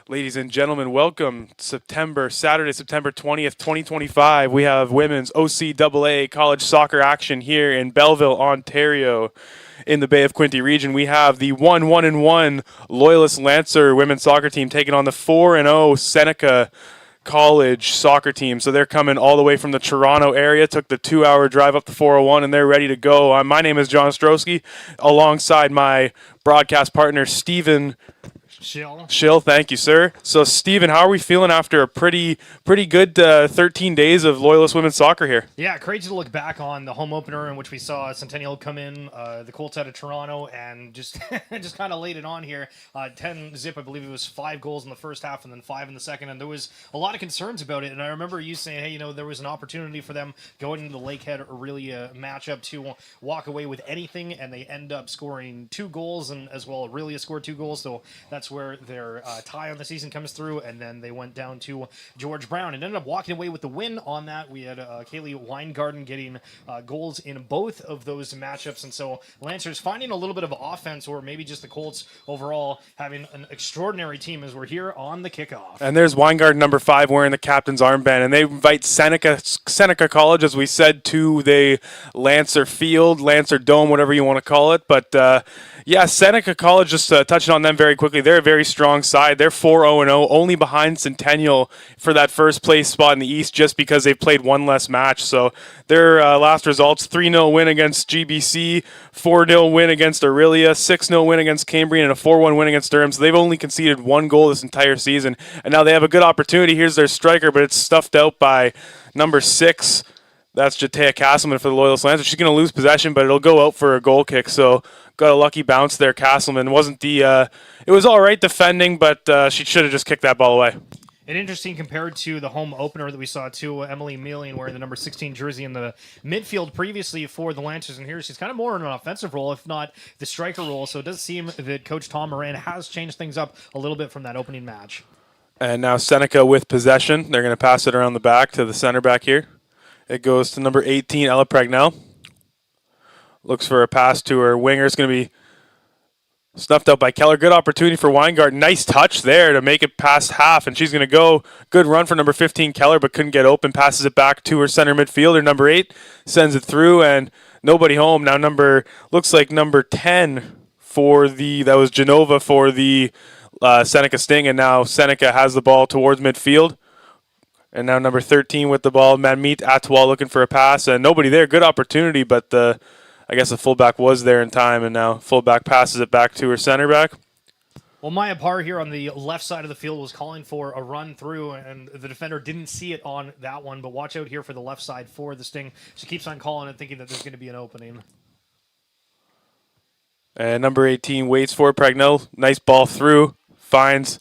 Ladies and gentlemen, welcome Saturday, September 20th, 2025. We have women's OCAA college soccer action here in Belleville, Ontario, in the Bay of Quinte region. We have the 1-1-1 Loyalist Lancer women's soccer team taking on the 4-0 Seneca college soccer team. So they're coming all the way from the Toronto area, took the 2-hour drive up the 401, and they're ready to go. My name is John Ostrowski, alongside my broadcast partner, Stephen Shill. Shill. Thank you, sir. So, Stephen, how are we feeling after a pretty good 13 days of Loyalist women's soccer here? Yeah, crazy to look back on the home opener in which we saw Centennial come in, the Colts out of Toronto, and just just kind of laid it on here. 10-0, I believe it was 5 goals in the first half and then 5 in the second, and there was a lot of concerns about it. And I remember you saying, hey, there was an opportunity for them going into the Lakehead really a matchup to walk away with anything, and they end up scoring 2 goals, and as well, really scored 2 goals. So that's where their tie on the season comes through, and then they went down to George Brown and ended up walking away with the win on that. We had Kaylee Weingarten getting goals in both of those matchups, and so Lancers finding a little bit of offense, or maybe just the Colts overall having an extraordinary team as we're here on the kickoff. And there's Weingard, number 5, wearing the captain's armband, and they invite Seneca College, as we said, to the Lancer Field, Lancer Dome, whatever you want to call it. But yeah, Seneca College, just touching on them very quickly, they're a very strong side. They're 4-0-0, only behind Centennial for that first place spot in the East, just because they've played one less match. So their last results: 3-0 win against GBC, 4-0 win against Aurelia, 6-0 win against Cambrian, and a 4-1 win against Durham. So they've only conceded 1 goal this entire season, and now they have a good opportunity. Here's their striker, but it's stuffed out by number 6. That's Jatea Castleman for the Loyalist Lancers. She's going to lose possession, but it'll go out for a goal kick. So got a lucky bounce there. Castleman wasn't the. It was all right defending, but she should have just kicked that ball away. And interesting compared to the home opener that we saw too, Emily Mealing wearing the number 16 jersey in the midfield previously for the Lancers, and here she's kind of more in an offensive role, if not the striker role. So it does seem that Coach Tom Moran has changed things up a little bit from that opening match. And now Seneca with possession. They're going to pass it around the back to the center back here. It goes to number 18, Ella Pragnell. Looks for a pass to her winger. It's going to be snuffed out by Keller. Good opportunity for Weingart. Nice touch there to make it past half, and she's going to go. Good run for number 15, Keller, but couldn't get open. Passes it back to her center midfielder, number 8. Sends it through, and nobody home. Now looks like number 10 that was Genova for the Seneca Sting, and now Seneca has the ball towards midfield. And now number 13 with the ball, Manmeet Atwal looking for a pass, and nobody there. Good opportunity, but I guess the fullback was there in time, and now fullback passes it back to her center back. Well, Maya Parr here on the left side of the field was calling for a run through, and the defender didn't see it on that one, but watch out here for the left side for the Sting. She keeps on calling it, thinking that there's going to be an opening. And number 18 waits for Pragnell. Nice ball through. Finds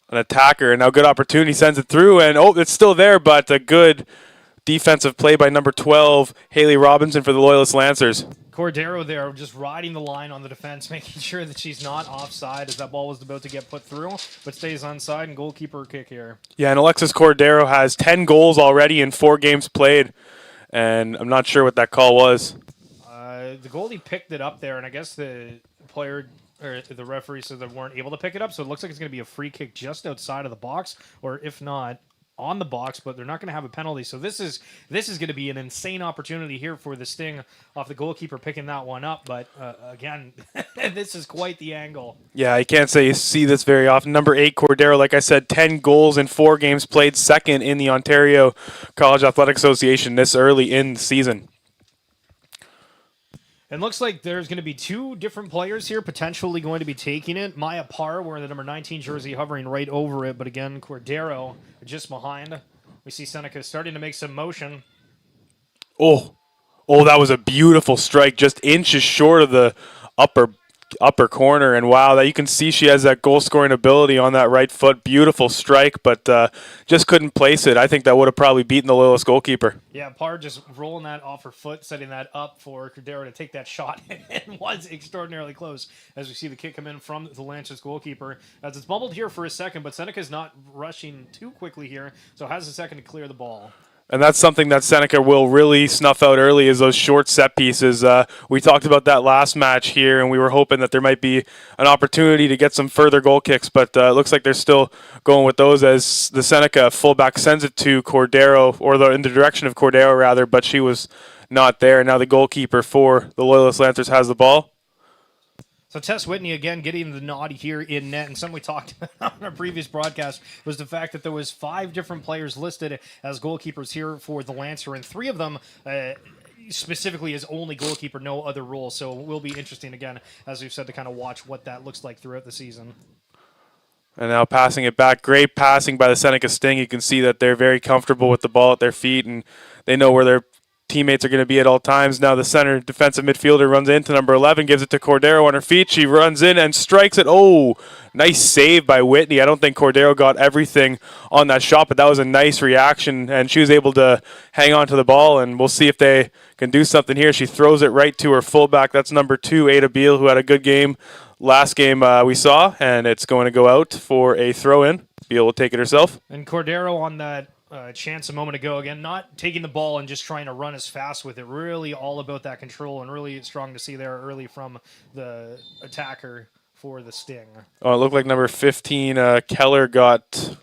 an attacker, and now good opportunity, sends it through, and it's still there, but a good defensive play by number 12, Haley Robinson for the Loyalist Lancers. Cordero there just riding the line on the defense, making sure that she's not offside as that ball was about to get put through, but stays onside, and goalkeeper kick here. Yeah, and Alexis Cordero has 10 goals already in 4 games played, and I'm not sure what that call was. The goalie picked it up there, and I guess the player or the referee said they weren't able to pick it up, so it looks like it's going to be a free kick just outside of the box, or if not, on the box, but they're not going to have a penalty. So this is going to be an insane opportunity here for the Sting off the goalkeeper picking that one up. But again, this is quite the angle. Yeah, you can't say you see this very often. Number 8, Cordero, like I said, 10 goals in 4 games played, second in the Ontario College Athletic Association this early in the season. And looks like there's going to be 2 different players here potentially going to be taking it. Maya Parr wearing the number 19 jersey hovering right over it, but again, Cordero just behind. We see Seneca starting to make some motion. Oh, that was a beautiful strike, just inches short of the upper corner, and wow, that you can see she has that goal scoring ability on that right foot. Beautiful strike, but just couldn't place it. I think that would have probably beaten the Loyalist goalkeeper. Yeah, Parr just rolling that off her foot, setting that up for Cordero to take that shot, and was extraordinarily close as we see the kick come in from the Lancers goalkeeper. As it's bubbled here for a second, but Seneca's not rushing too quickly here, so has a second to clear the ball. And that's something that Seneca will really snuff out early is those short set pieces. We talked about that last match here, and we were hoping that there might be an opportunity to get some further goal kicks, but it looks like they're still going with those as the Seneca fullback sends it to Cordero, or in the direction of Cordero rather, but she was not there. Now the goalkeeper for the Loyalist Lancers has the ball. So Tess Whitney again getting the nod here in net, and something we talked about on our previous broadcast was the fact that there was 5 different players listed as goalkeepers here for the Lancer, and 3 of them specifically as only goalkeeper, no other role. So it will be interesting again, as we've said, to kind of watch what that looks like throughout the season. And now passing it back. Great passing by the Seneca Sting. You can see that they're very comfortable with the ball at their feet, and they know where their teammates are going to be at all times. Now the center defensive midfielder runs into number 11, gives it to Cordero on her feet. She runs in and strikes it. Oh, nice save by Whitney. I don't think Cordero got everything on that shot, but that was a nice reaction, and she was able to hang on to the ball, and we'll see if they can do something here. She throws it right to her fullback. That's number 2, Ada Beal, who had a good game last game we saw, and it's going to go out for a throw-in. Beal will take it herself. And Cordero on that chance a moment ago, again, not taking the ball and just trying to run as fast with it. Really all about that control, and really strong to see there early from the attacker for the Sting. Oh, it looked like number 15, Keller, got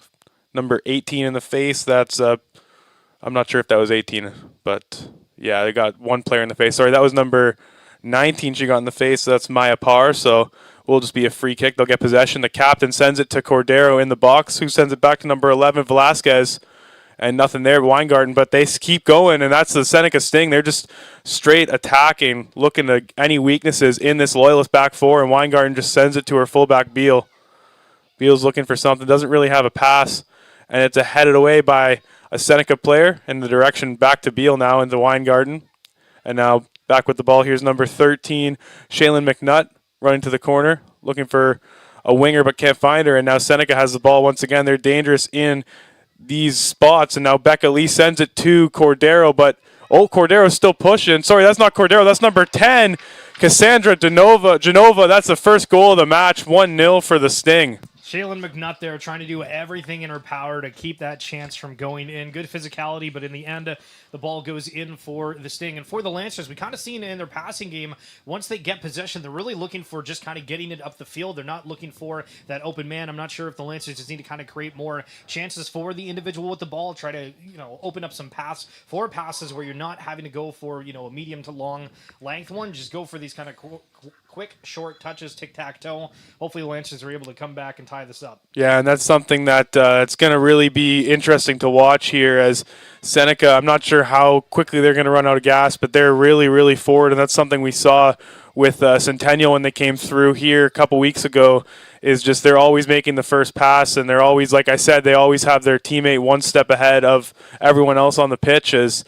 number 18 in the face. That's, I'm not sure if that was 18, but yeah, they got one player in the face. Sorry, that was number 19 she got in the face, so that's Maya Parr, so will just be a free kick. They'll get possession. The captain sends it to Cordero in the box, who sends it back to number 11, Velasquez, and nothing there, Weingarten, but they keep going, and that's the Seneca Sting. They're just straight attacking, looking to any weaknesses in this Loyalist back four, and Weingarten just sends it to her fullback, Beal. Beal's looking for something, doesn't really have a pass, and it's headed away by a Seneca player in the direction back to Beal now into Weingarten. And now back with the ball, here's number 13, Shaylin McNutt, running to the corner, looking for a winger but can't find her, and now Seneca has the ball once again. They're dangerous in these spots, and now Becca Lee sends it to Cordero, but Cordero's still pushing. Sorry, that's not Cordero, that's number 10, Cassandra Genova. That's the first goal of the match, 1-0 for the Sting. Shaylin McNutt there trying to do everything in her power to keep that chance from going in. Good physicality, but in the end, the ball goes in for the Sting. And for the Lancers, we kind of seen in their passing game, once they get possession, they're really looking for just kind of getting it up the field. They're not looking for that open man. I'm not sure if the Lancers just need to kind of create more chances for the individual with the ball, try to, open up some forward passes where you're not having to go for, a medium to long length one. Just go for these kind of quick, short touches, tic-tac-toe. Hopefully the Lancers are able to come back and tie this up. Yeah, and that's something that it's going to really be interesting to watch here as Seneca, I'm not sure how quickly they're going to run out of gas, but they're really, really forward, and that's something we saw with Centennial when they came through here a couple weeks ago, is just they're always making the first pass, and they're always, like I said, they always have their teammate one step ahead of everyone else on the pitch as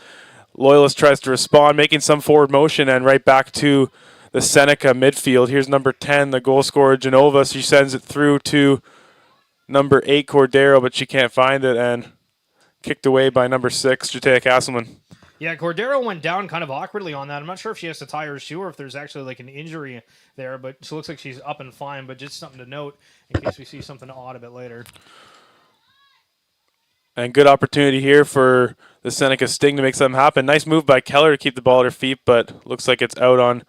Loyalist tries to respond, making some forward motion, and right back to the Seneca midfield. Here's number 10, the goal scorer, Genova. She sends it through to number 8, Cordero, but she can't find it, and kicked away by number 6, Jatea Castleman. Yeah, Cordero went down kind of awkwardly on that. I'm not sure if she has to tie her shoe or if there's actually like an injury there, but she looks like she's up and fine, but just something to note in case we see something odd a bit later. And good opportunity here for the Seneca Sting to make something happen. Nice move by Keller to keep the ball at her feet, but looks like it's out on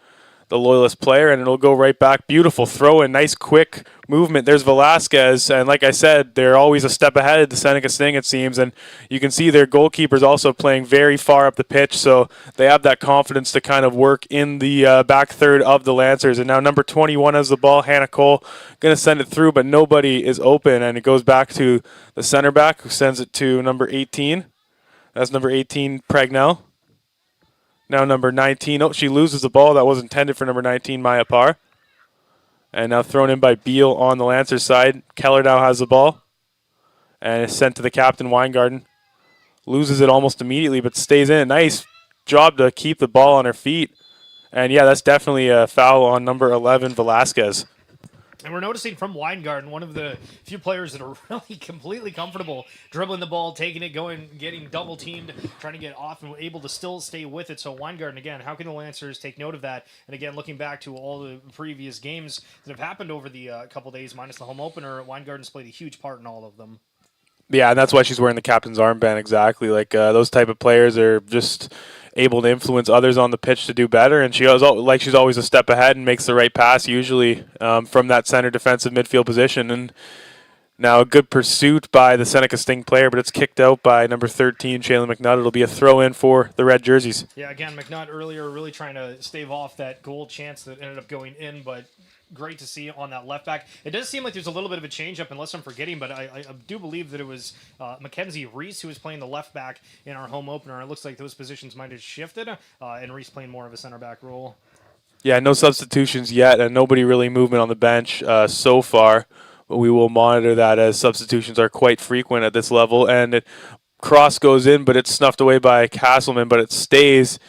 the Loyalist player, and it'll go right back. Beautiful throw in, nice quick movement. There's Velasquez, and like I said, they're always a step ahead of the Seneca Sting, it seems, and you can see their goalkeepers also playing very far up the pitch, so they have that confidence to kind of work in the back third of the Lancers. And now number 21 has the ball, Hannah Cole, going to send it through, but nobody is open, and it goes back to the center back, who sends it to number 18. That's number 18, Pragnell. Now number 19. Oh, she loses the ball. That was intended for number 19, Maya Parr. And now thrown in by Beal on the Lancers side. Keller now has the ball. And it's sent to the captain, Weingarten. Loses it almost immediately, but stays in. Nice job to keep the ball on her feet. And yeah, that's definitely a foul on number 11, Velasquez. And we're noticing from Weingarten, one of the few players that are really completely comfortable dribbling the ball, taking it, going, getting double teamed, trying to get off, and able to still stay with it. So Weingarten, again, how can the Lancers take note of that? And again, looking back to all the previous games that have happened over the couple days, minus the home opener, Weingarten's played a huge part in all of them. Yeah, and that's why she's wearing the captain's armband, exactly. Like those type of players are just able to influence others on the pitch to do better, and she goes like she's always a step ahead and makes the right pass usually from that center defensive midfield position. And now a good pursuit by the Seneca Sting player, but it's kicked out by number 13, Shaylin McNutt. It'll be a throw in for the red jerseys. Yeah, again, McNutt earlier really trying to stave off that goal chance that ended up going in, but great to see on that left back. It does seem like there's a little bit of a change up, unless I'm forgetting, but I do believe that it was Mackenzie Reese who was playing the left back in our home opener. It looks like those positions might have shifted, and Reese playing more of a center back role. Yeah, no substitutions yet, and nobody really movement on the bench so far. But we will monitor that as substitutions are quite frequent at this level. And cross goes in, but it's snuffed away by Castleman, but it stays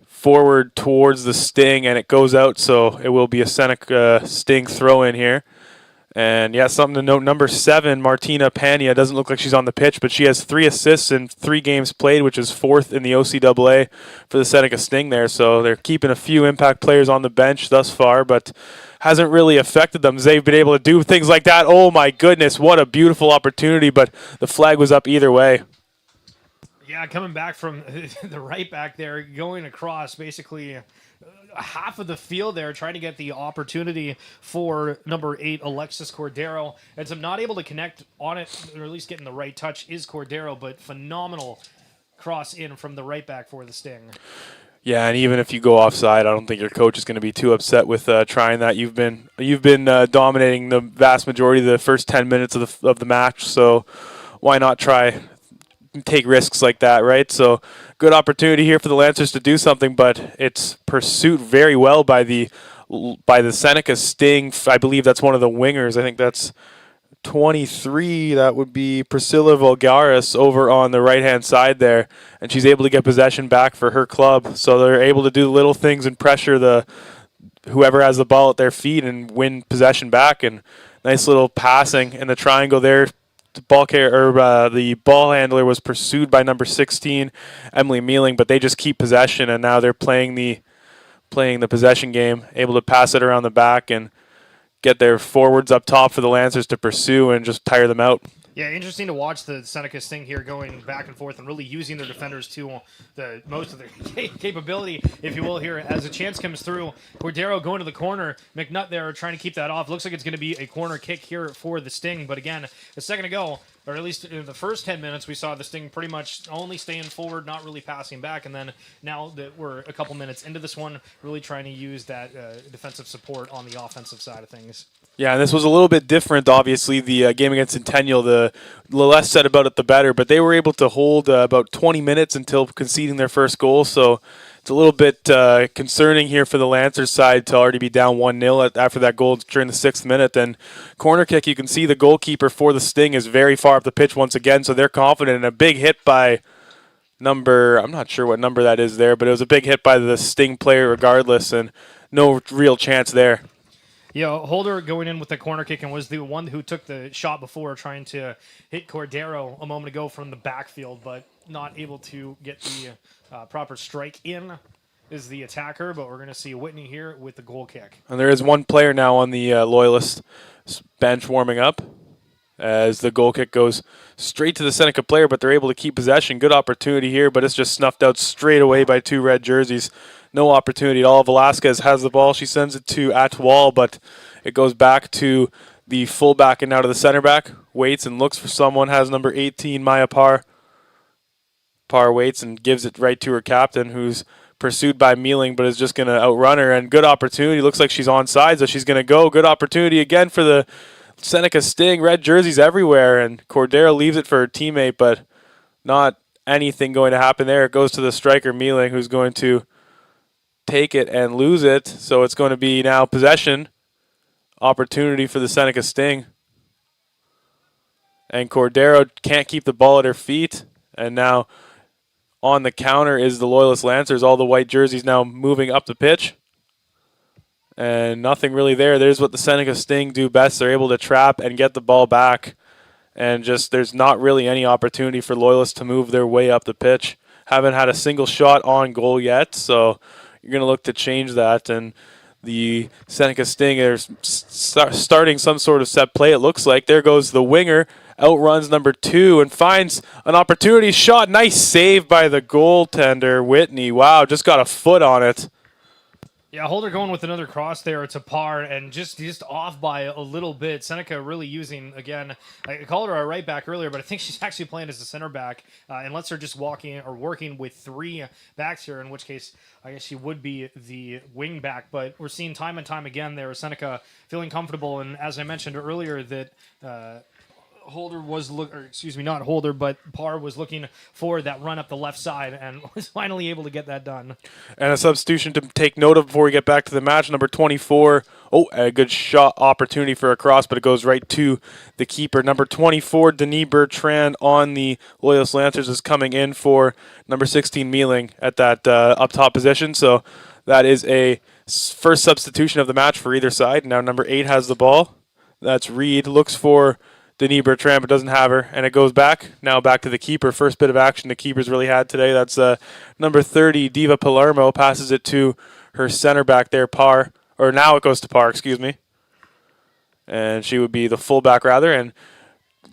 forward towards the Sting, and it goes out, so it will be a Seneca Sting throw in here. And yeah, something to note, number 7, Martina Pania, doesn't look like she's on the pitch, but she has 3 assists in 3 games played, which is 4th in the OCAA for the Seneca Sting there. So they're keeping a few impact players on the bench thus far, but hasn't really affected them. They've been able to do things like that. Oh my goodness, what a beautiful opportunity, but the flag was up either way. Yeah, coming back from the right back there, going across basically half of the field there, trying to get the opportunity for number 8, Alexis Cordero. And so not able to connect on it, or at least getting the right touch, is Cordero, but phenomenal cross in from the right back for the Sting. Yeah, and even if you go offside, I don't think your coach is going to be too upset with trying that. You've been dominating the vast majority of the first 10 minutes of the match, so why not try take risks like that, right? So good opportunity here for the Lancers to do something, but it's pursued very well by the Seneca Sting. I believe that's one of the wingers. I think that's 23. That would be Priscilla Vulgaris over on the right-hand side there, and she's able to get possession back for her club. So they're able to do little things and pressure the whoever has the ball at their feet and win possession back. And nice little passing in the triangle there. The ball handler was pursued by number 16, Emily Mealing, but they just keep possession, and now they're playing the possession game, able to pass it around the back and get their forwards up top for the Lancers to pursue and just tire them out. Yeah, interesting to watch the Seneca Sting here going back and forth and really using their defenders to the most of their capability, if you will, here. As a chance comes through, Cordero going to the corner. McNutt there trying to keep that off. Looks like it's going to be a corner kick here for the Sting. But again, a second ago, or at least in the first 10 minutes, we saw the Sting pretty much only staying forward, not really passing back. And then now that we're a couple minutes into this one, really trying to use that defensive support on the offensive side of things. Yeah, and this was a little bit different, obviously, the game against Centennial. The less said about it, the better. But they were able to hold about 20 minutes until conceding their first goal. So it's a little bit concerning here for the Lancers side to already be down 1-0 after that goal during the 6th minute. And corner kick, you can see the goalkeeper for the Sting is very far up the pitch once again. So they're confident. And a big hit by I'm not sure what number that is there, but it was a big hit by the Sting player regardless, and no real chance there. Yeah, Holder going in with the corner kick and was the one who took the shot before, trying to hit Cordero a moment ago from the backfield, but not able to get the proper strike in is the attacker. But we're going to see Whitney here with the goal kick. And there is one player now on the Loyalist bench warming up as the goal kick goes straight to the Seneca player, but they're able to keep possession. Good opportunity here, but it's just snuffed out straight away by 2 red jerseys. No opportunity at all. Velasquez has the ball. She sends it to Atwal, but it goes back to the fullback and now to the center back. Waits and looks for someone. Has number 18, Maya Parr. Parr waits and gives it right to her captain, who's pursued by Mealing, but is just going to outrun her. And good opportunity. Looks like she's onside, so she's going to go. Good opportunity again for the Seneca Sting. Red jerseys everywhere, and Cordero leaves it for her teammate, but not anything going to happen there. It goes to the striker, Mealing, who's going to take it and lose it. So it's going to be now possession opportunity for the Seneca Sting. And Cordero can't keep the ball at her feet. And now on the counter is the Loyalist Lancers. All the white jerseys now moving up the pitch. And nothing really there. There's what the Seneca Sting do best. They're able to trap and get the ball back. And just there's not really any opportunity for Loyalists to move their way up the pitch. Haven't had a single shot on goal yet, so you're going to look to change that. And the Seneca Sting are starting some sort of set play, it looks like. There goes the winger outruns number 2 and finds an opportunity shot. Nice save by the goaltender, Whitney. Wow, just got a foot on it. Yeah, Holder going with another cross there to par, and just off by a little bit. Seneca really using, again, I called her a right back earlier, but I think she's actually playing as a center back, and lets her just working with 3 backs here, in which case I guess she would be the wing back. But we're seeing time and time again there, Seneca feeling comfortable, and as I mentioned earlier, that Holder was not Holder, but Parr was looking for that run up the left side and was finally able to get that done. And a substitution to take note of before we get back to the match, number 24. Oh, a good shot opportunity for a cross, but it goes right to the keeper. Number 24, Denis Bertrand on the Loyalist Lancers is coming in for number 16, Mealing at that up top position. So that is a first substitution of the match for either side. Now number 8 has the ball. That's Reed. Looks for Denis Bertrand, but doesn't have her, and it goes back. Now back to the keeper. First bit of action the keeper's really had today. That's number 30, Diva Palermo, passes it to her center back there, Parr. Or now it goes to Parr, excuse me. And she would be the fullback, rather, and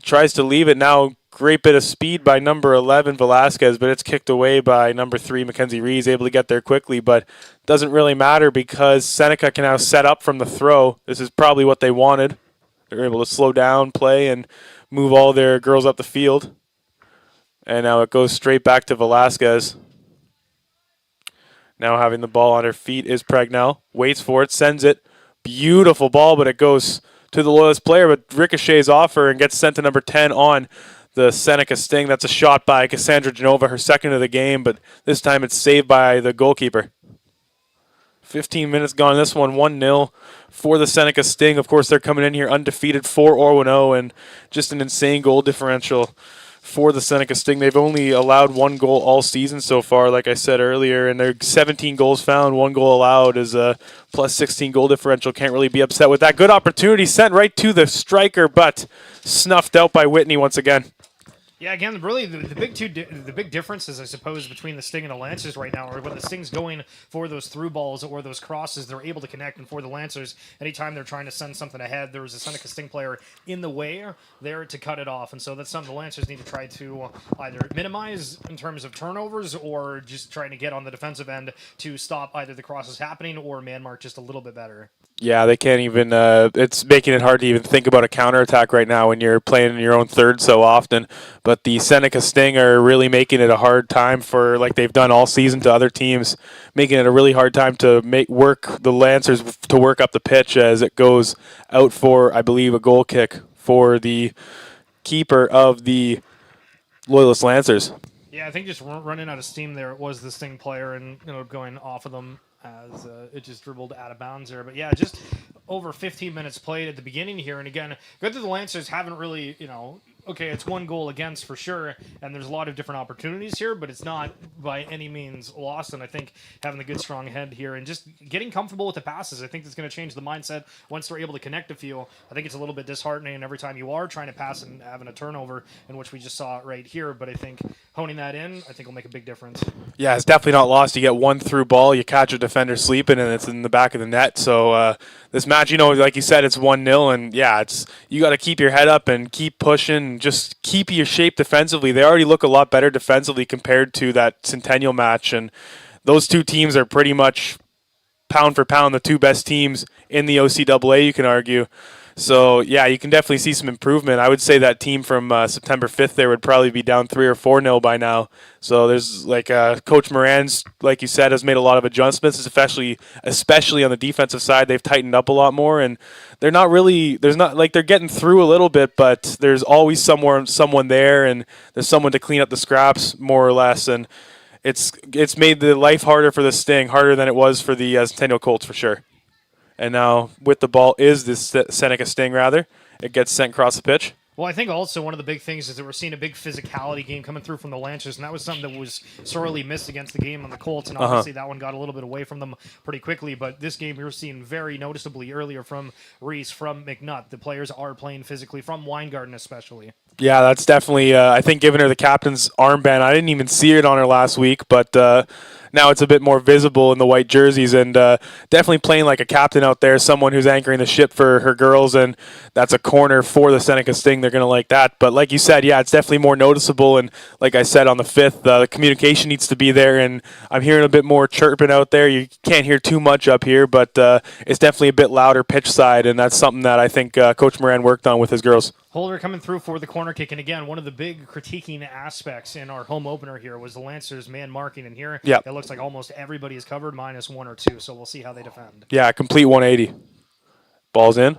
tries to leave it now. Great bit of speed by number 11, Velasquez, but it's kicked away by number 3, Mackenzie Rees, able to get there quickly, but doesn't really matter because Seneca can now set up from the throw. This is probably what they wanted. They're able to slow down, play, and move all their girls up the field. And now it goes straight back to Velasquez. Now having the ball on her feet is Pregnell. Waits for it, sends it. Beautiful ball, but it goes to the Loyalist player, but ricochets off her and gets sent to number 10 on the Seneca Sting. That's a shot by Cassandra Genova, her second of the game, but this time it's saved by the goalkeeper. 15 minutes gone. This one 1-0 for the Seneca Sting. Of course, they're coming in here undefeated 4-0 and just an insane goal differential for the Seneca Sting. They've only allowed 1 goal all season so far, like I said earlier, and they're 17 goals found, 1 goal allowed is a plus 16 goal differential. Can't really be upset with that. Good opportunity sent right to the striker, but snuffed out by Whitney once again. Yeah, again, really the big differences, I suppose, between the Sting and the Lancers right now are when the Sting's going for those through balls or those crosses, they're able to connect, and for the Lancers, anytime they're trying to send something ahead, there was a Seneca Sting player in the way there to cut it off, and so that's something the Lancers need to try to either minimize in terms of turnovers or just trying to get on the defensive end to stop either the crosses happening or man mark just a little bit better. Yeah, they can't even, it's making it hard to even think about a counterattack right now when you're playing in your own third so often. But the Seneca Sting are really making it a hard time for, like they've done all season to other teams, making it a really hard time to make work the Lancers to work up the pitch as it goes out for, I believe, a goal kick for the keeper of the Loyalist Lancers. Yeah, I think just running out of steam there, it was the Sting player and going off of them as it just dribbled out of bounds there. But yeah, just over 15 minutes played at the beginning here. And again, good that the Lancers haven't really, okay, it's 1 goal against for sure, and there's a lot of different opportunities here, but it's not by any means lost. And I think having the good, strong head here and just getting comfortable with the passes, I think that's going to change the mindset once they're able to connect a few. I think it's a little bit disheartening every time you are trying to pass and having a turnover, in which we just saw it right here. But I think honing that in, I think will make a big difference. Yeah, it's definitely not lost. You get 1 through ball, you catch a defender sleeping, and it's in the back of the net. So this match, like you said, it's 1-0, and yeah, you got to keep your head up and keep pushing, just keep your shape defensively. They already look a lot better defensively compared to that Centennial match, and those two teams are pretty much pound for pound the 2 best teams in the OCAA, you can argue. So, yeah, you can definitely see some improvement. I would say that team from September 5th there would probably be down 3 or 4-0 by now. So there's, Coach Moran's, like you said, has made a lot of adjustments, especially on the defensive side. They've tightened up a lot more, and they're getting through a little bit, but there's always someone there, and there's someone to clean up the scraps, more or less, and it's made the life harder for the Sting, harder than it was for the Centennial Colts for sure. And now with the ball is this Seneca Sting, rather. It gets sent across the pitch. Well, I think also one of the big things is that we're seeing a big physicality game coming through from the Lancers, and that was something that was sorely missed against the game on the Colts, and obviously that one got a little bit away from them pretty quickly, but this game we were seeing very noticeably earlier from Reese, from McNutt. The players are playing physically, from Weingarten especially. Yeah, that's definitely, I think, giving her the captain's armband. I didn't even see it on her last week, but now it's a bit more visible in the white jerseys, and definitely playing like a captain out there, someone who's anchoring the ship for her girls, and that's a corner for the Seneca Sting. They're going to like that. But like you said, yeah, it's definitely more noticeable, and like I said on the 5th, the communication needs to be there, and I'm hearing a bit more chirping out there. You can't hear too much up here, but it's definitely a bit louder pitch side, and that's something that I think Coach Moran worked on with his girls. Holder coming through for the corner kick, and again, one of the big critiquing aspects in our home opener here was the Lancers man marking, and here Yep. it looks like almost everybody is covered minus 1 or 2, so we'll see how they defend. Yeah, complete 180. Ball's in.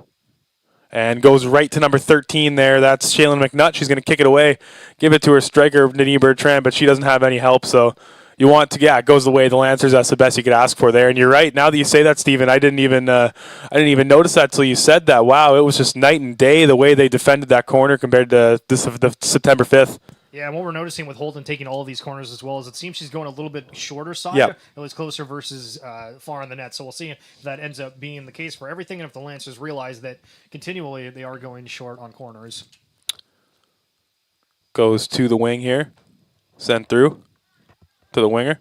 And goes right to number 13 there. That's Shaylin McNutt. She's going to kick it away. Give it to her striker, Nadine Bertrand, but she doesn't have any help, so you want to, it goes the way of the Lancers. That's the best you could ask for there. And you're right. Now that you say that, Stephen, I didn't even notice that till you said that. Wow, it was just night and day the way they defended that corner compared to the September 5th. Yeah, and what we're noticing with Holden taking all of these corners as well is it seems she's going a little bit shorter side. Yep. It was closer versus far on the net. So we'll see if that ends up being the case for everything, and if the Lancers realize that continually they are going short on corners. Goes to the wing here. Sent through to the winger.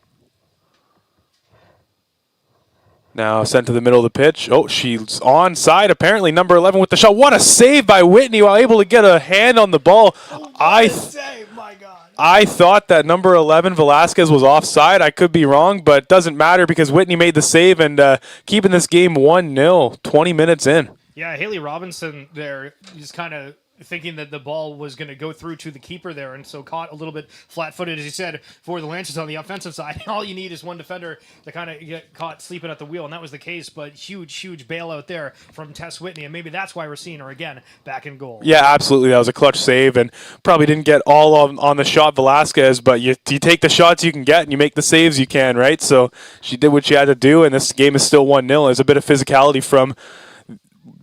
Now sent to the middle of the pitch. Oh, she's onside apparently. Number 11 with the shot. What a save by Whitney while able to get a hand on the ball. Save, my God. I thought that number 11 Velasquez was offside. I could be wrong, but it doesn't matter because Whitney made the save and keeping this game 1-0, 20 minutes in. Yeah, Haley Robinson there just kind of thinking that the ball was going to go through to the keeper there, and so caught a little bit flat-footed, as you said, for the Lancers on the offensive side. All you need is one defender to kind of get caught sleeping at the wheel, and that was the case, but huge bailout there from Tess Whitney, and maybe that's why we're seeing her again back in goal. Yeah, absolutely. That was a clutch save, and probably didn't get all on the shot Velasquez, but you take the shots you can get, and you make the saves you can, right? So she did what she had to do, and this game is still 1-0. There's a bit of physicality from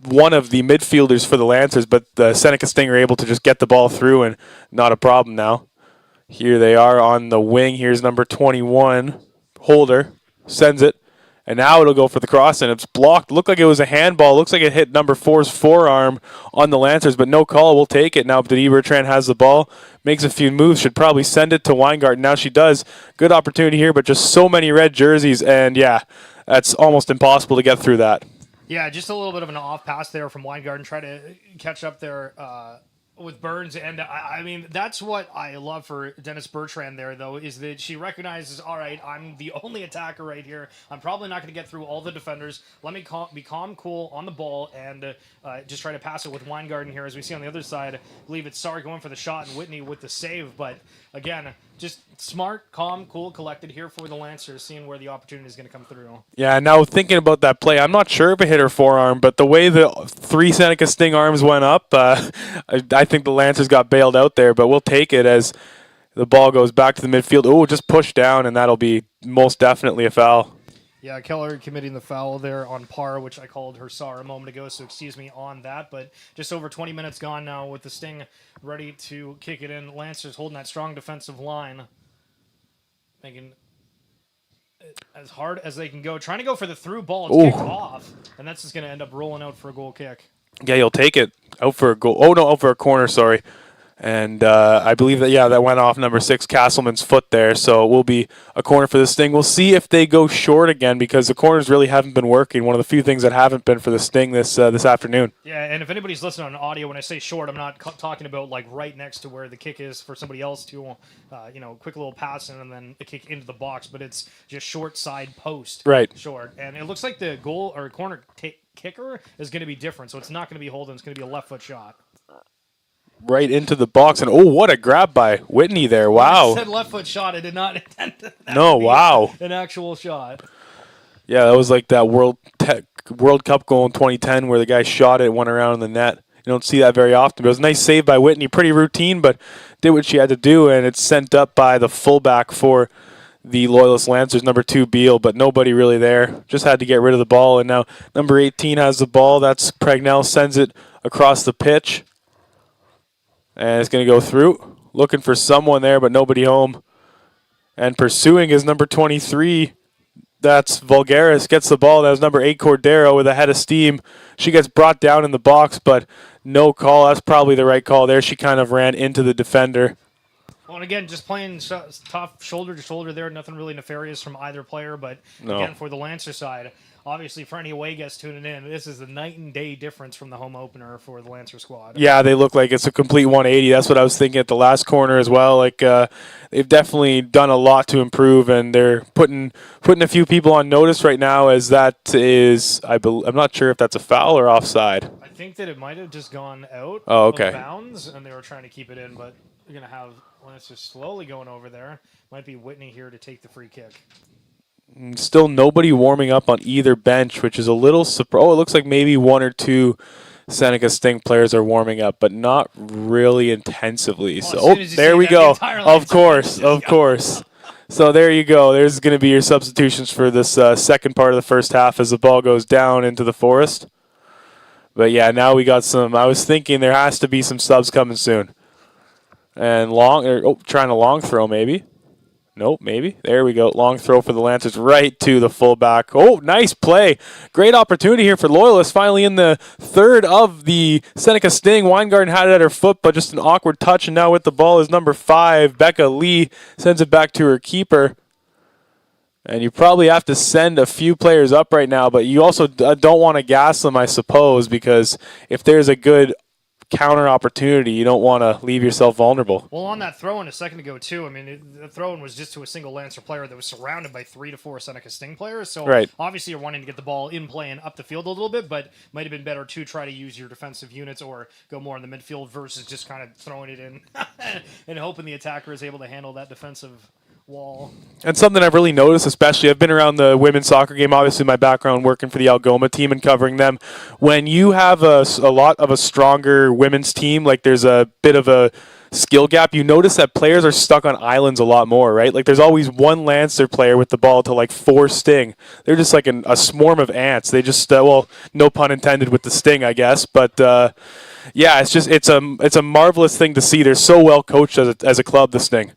one of the midfielders for the Lancers, but the Seneca Sting are able to just get the ball through and not a problem now. Here they are on the wing. Here's number 21, Holder, sends it, and now it'll go for the cross, and it's blocked. Looked like it was a handball. Looks like it hit number 4's forearm on the Lancers, but no call. We'll take it. Now Nadine Bertrand has the ball, makes a few moves, should probably send it to Weingarten. Now she does. Good opportunity here, but just so many red jerseys, and yeah, that's almost impossible to get through that. Yeah, just a little bit of an off pass there from Weingarten, try to catch up there with Burns. And I mean, that's what I love for Dennis Bertrand there, though, is that she recognizes, all right, I'm the only attacker right here. I'm probably not going to get through all the defenders. Let me be calm, cool on the ball, and just try to pass it with Weingarten here. As we see on the other side, I believe it's Sarr going for the shot and Whitney with the save. But again, just smart, calm, cool, collected here for the Lancers, seeing where the opportunity is going to come through. Yeah, now thinking about that play, I'm not sure if it hit her forearm, but the way the 3 Seneca Sting arms went up, I think the Lancers got bailed out there, but we'll take it as the ball goes back to the midfield. Oh, just pushed down, and that'll be most definitely a foul. Yeah, Keller committing the foul there on par, which I called her Sarr a moment ago, so excuse me on that. But just over 20 minutes gone now with the Sting ready to kick it in. Lancers holding that strong defensive line, making it as hard as they can go. Trying to go for the through ball. It's kicked off, and that's just going to end up rolling out for a goal kick. Yeah, you'll take it. Out for a goal. Oh, no, out for a corner, sorry. And I believe that, that went off number 6, Castleman's foot there. So it will be a corner for this Sting. We'll see if they go short again because the corners really haven't been working. One of the few things that haven't been for the Sting this afternoon. Yeah, and if anybody's listening on audio, when I say short, I'm not talking about like right next to where the kick is for somebody else to, quick little pass and then a kick into the box, but it's just short side post. Right. Short. And it looks like the goal or corner kicker is going to be different, so it's not going to be Holden. It's going to be a left foot shot. Right into the box, and what a grab by Whitney there. Wow. I said left foot shot. I did not intend that. No, wow. An actual shot. Yeah, that was like that World Cup goal in 2010 where the guy shot it, went around in the net. You don't see that very often. But it was a nice save by Whitney. Pretty routine, but did what she had to do, and it's sent up by the fullback for the Loyalist Lancers, number 2, Beal, but nobody really there. Just had to get rid of the ball, and now number 18 has the ball. That's Pregnell, sends it across the pitch. And it's going to go through. Looking for someone there, but nobody home. And pursuing is number 23. That's Vulgaris. Gets the ball. That was number 8, Cordero, with a head of steam. She gets brought down in the box, but no call. That's probably the right call there. She kind of ran into the defender. Well, and again, just playing tough shoulder to shoulder there. Nothing really nefarious from either player. But No. again, for the Lancer side, obviously for any away guests tuning in, this is the night and day difference from the home opener for the Lancer squad. Yeah, they look like it's a complete 180. That's what I was thinking at the last corner as well. Like they've definitely done a lot to improve, and they're putting a few people on notice right now. As that is, I'm not sure if that's a foul or offside. I think that it might have just gone out Oh, okay. of bounds, and they were trying to keep it in. But you're gonna have Lancer slowly going over there. Might be Whitney here to take the free kick. Still nobody warming up on either bench, which is a little surprising. Oh, it looks like maybe one or two Seneca Sting players are warming up, but not really intensively. Well, So, there we go. Of course. So there you go. There's going to be your substitutions for this second part of the first half as the ball goes down into the forest. But yeah, now we got some. I was thinking there has to be some subs coming soon. And trying a long throw maybe. Nope, maybe. There we go. Long throw for the Lancers right to the fullback. Oh, nice play. Great opportunity here for Loyalist. Finally in the third of the Seneca Sting. Weingarten had it at her foot, but just an awkward touch. And now with the ball is number 5. Becca Lee sends it back to her keeper. And you probably have to send a few players up right now, but you also don't want to gas them, I suppose, because if there's a good counter opportunity, you don't want to leave yourself vulnerable. Well, on that throw-in a second ago, too, I mean, the throw-in was just to a single Lancer player that was surrounded by 3 to 4 Seneca Sting players. So Right. obviously you're wanting to get the ball in play and up the field a little bit, but might have been better to try to use your defensive units or go more in the midfield versus just kind of throwing it in and hoping the attacker is able to handle that defensive wall. And something I've really noticed, especially I've been around the women's soccer game, obviously my background working for the Algoma team and covering them. When you have a lot of a stronger women's team, like there's a bit of a skill gap, you notice that players are stuck on islands a lot more, right? Like there's always one Lancer player with the ball to like 4 Sting. They're just like a swarm of ants. They just, well, no pun intended with the Sting, I guess. But yeah, it's a marvelous thing to see. They're so well coached as a club, the Sting,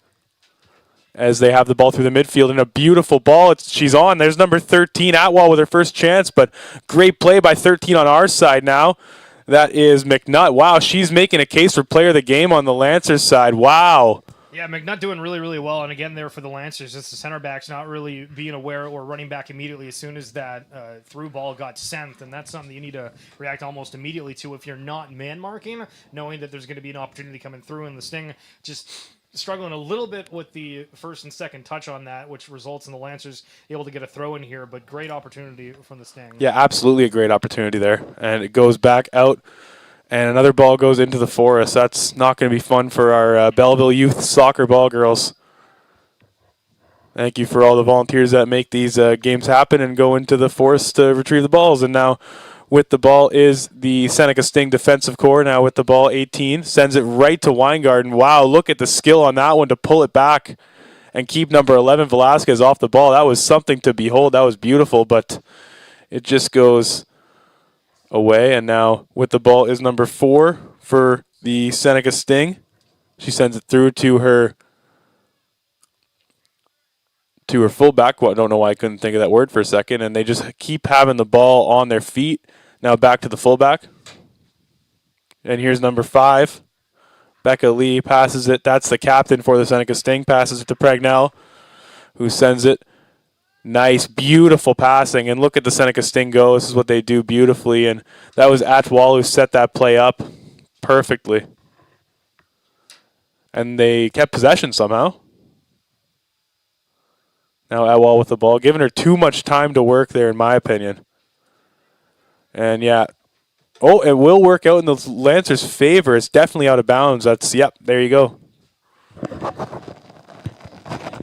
as they have the ball through the midfield, and a beautiful ball. She's on. There's number 13, Atwell, with her first chance, but great play by 13 on our side now. That is McNutt. Wow, she's making a case for player of the game on the Lancers side. Wow. Yeah, McNutt doing really, really well. And again, there for the Lancers, just the center backs not really being aware or running back immediately as soon as that through ball got sent. And that's something that you need to react almost immediately to if you're not man marking, knowing that there's going to be an opportunity coming through. And the Sting just struggling a little bit with the first and second touch on that, which results in the Lancers able to get a throw in here, but great opportunity from the Sting. Yeah, absolutely a great opportunity there. And it goes back out, and another ball goes into the forest. That's not going to be fun for our Belleville youth soccer ball girls. Thank you for all the volunteers that make these games happen and go into the forest to retrieve the balls. And now with the ball is the Seneca Sting defensive core. Now with the ball, 18. Sends it right to Weingarten. Wow, look at the skill on that one to pull it back and keep number 11, Velasquez, off the ball. That was something to behold. That was beautiful, but it just goes away. And now with the ball is number 4 for the Seneca Sting. She sends it through to her fullback. Well, I don't know why I couldn't think of that word for a second. And they just keep having the ball on their feet. Now back to the fullback. And here's number 5. Becca Lee passes it. That's the captain for the Seneca Sting. Passes it to Pregnell, who sends it. Nice, beautiful passing. And look at the Seneca Sting go. This is what they do beautifully. And that was Atwell who set that play up perfectly. And they kept possession somehow. Now Atwell with the ball, giving her too much time to work there, in my opinion. And yeah, it will work out in the Lancers' favor. It's definitely out of bounds. Yep, there you go.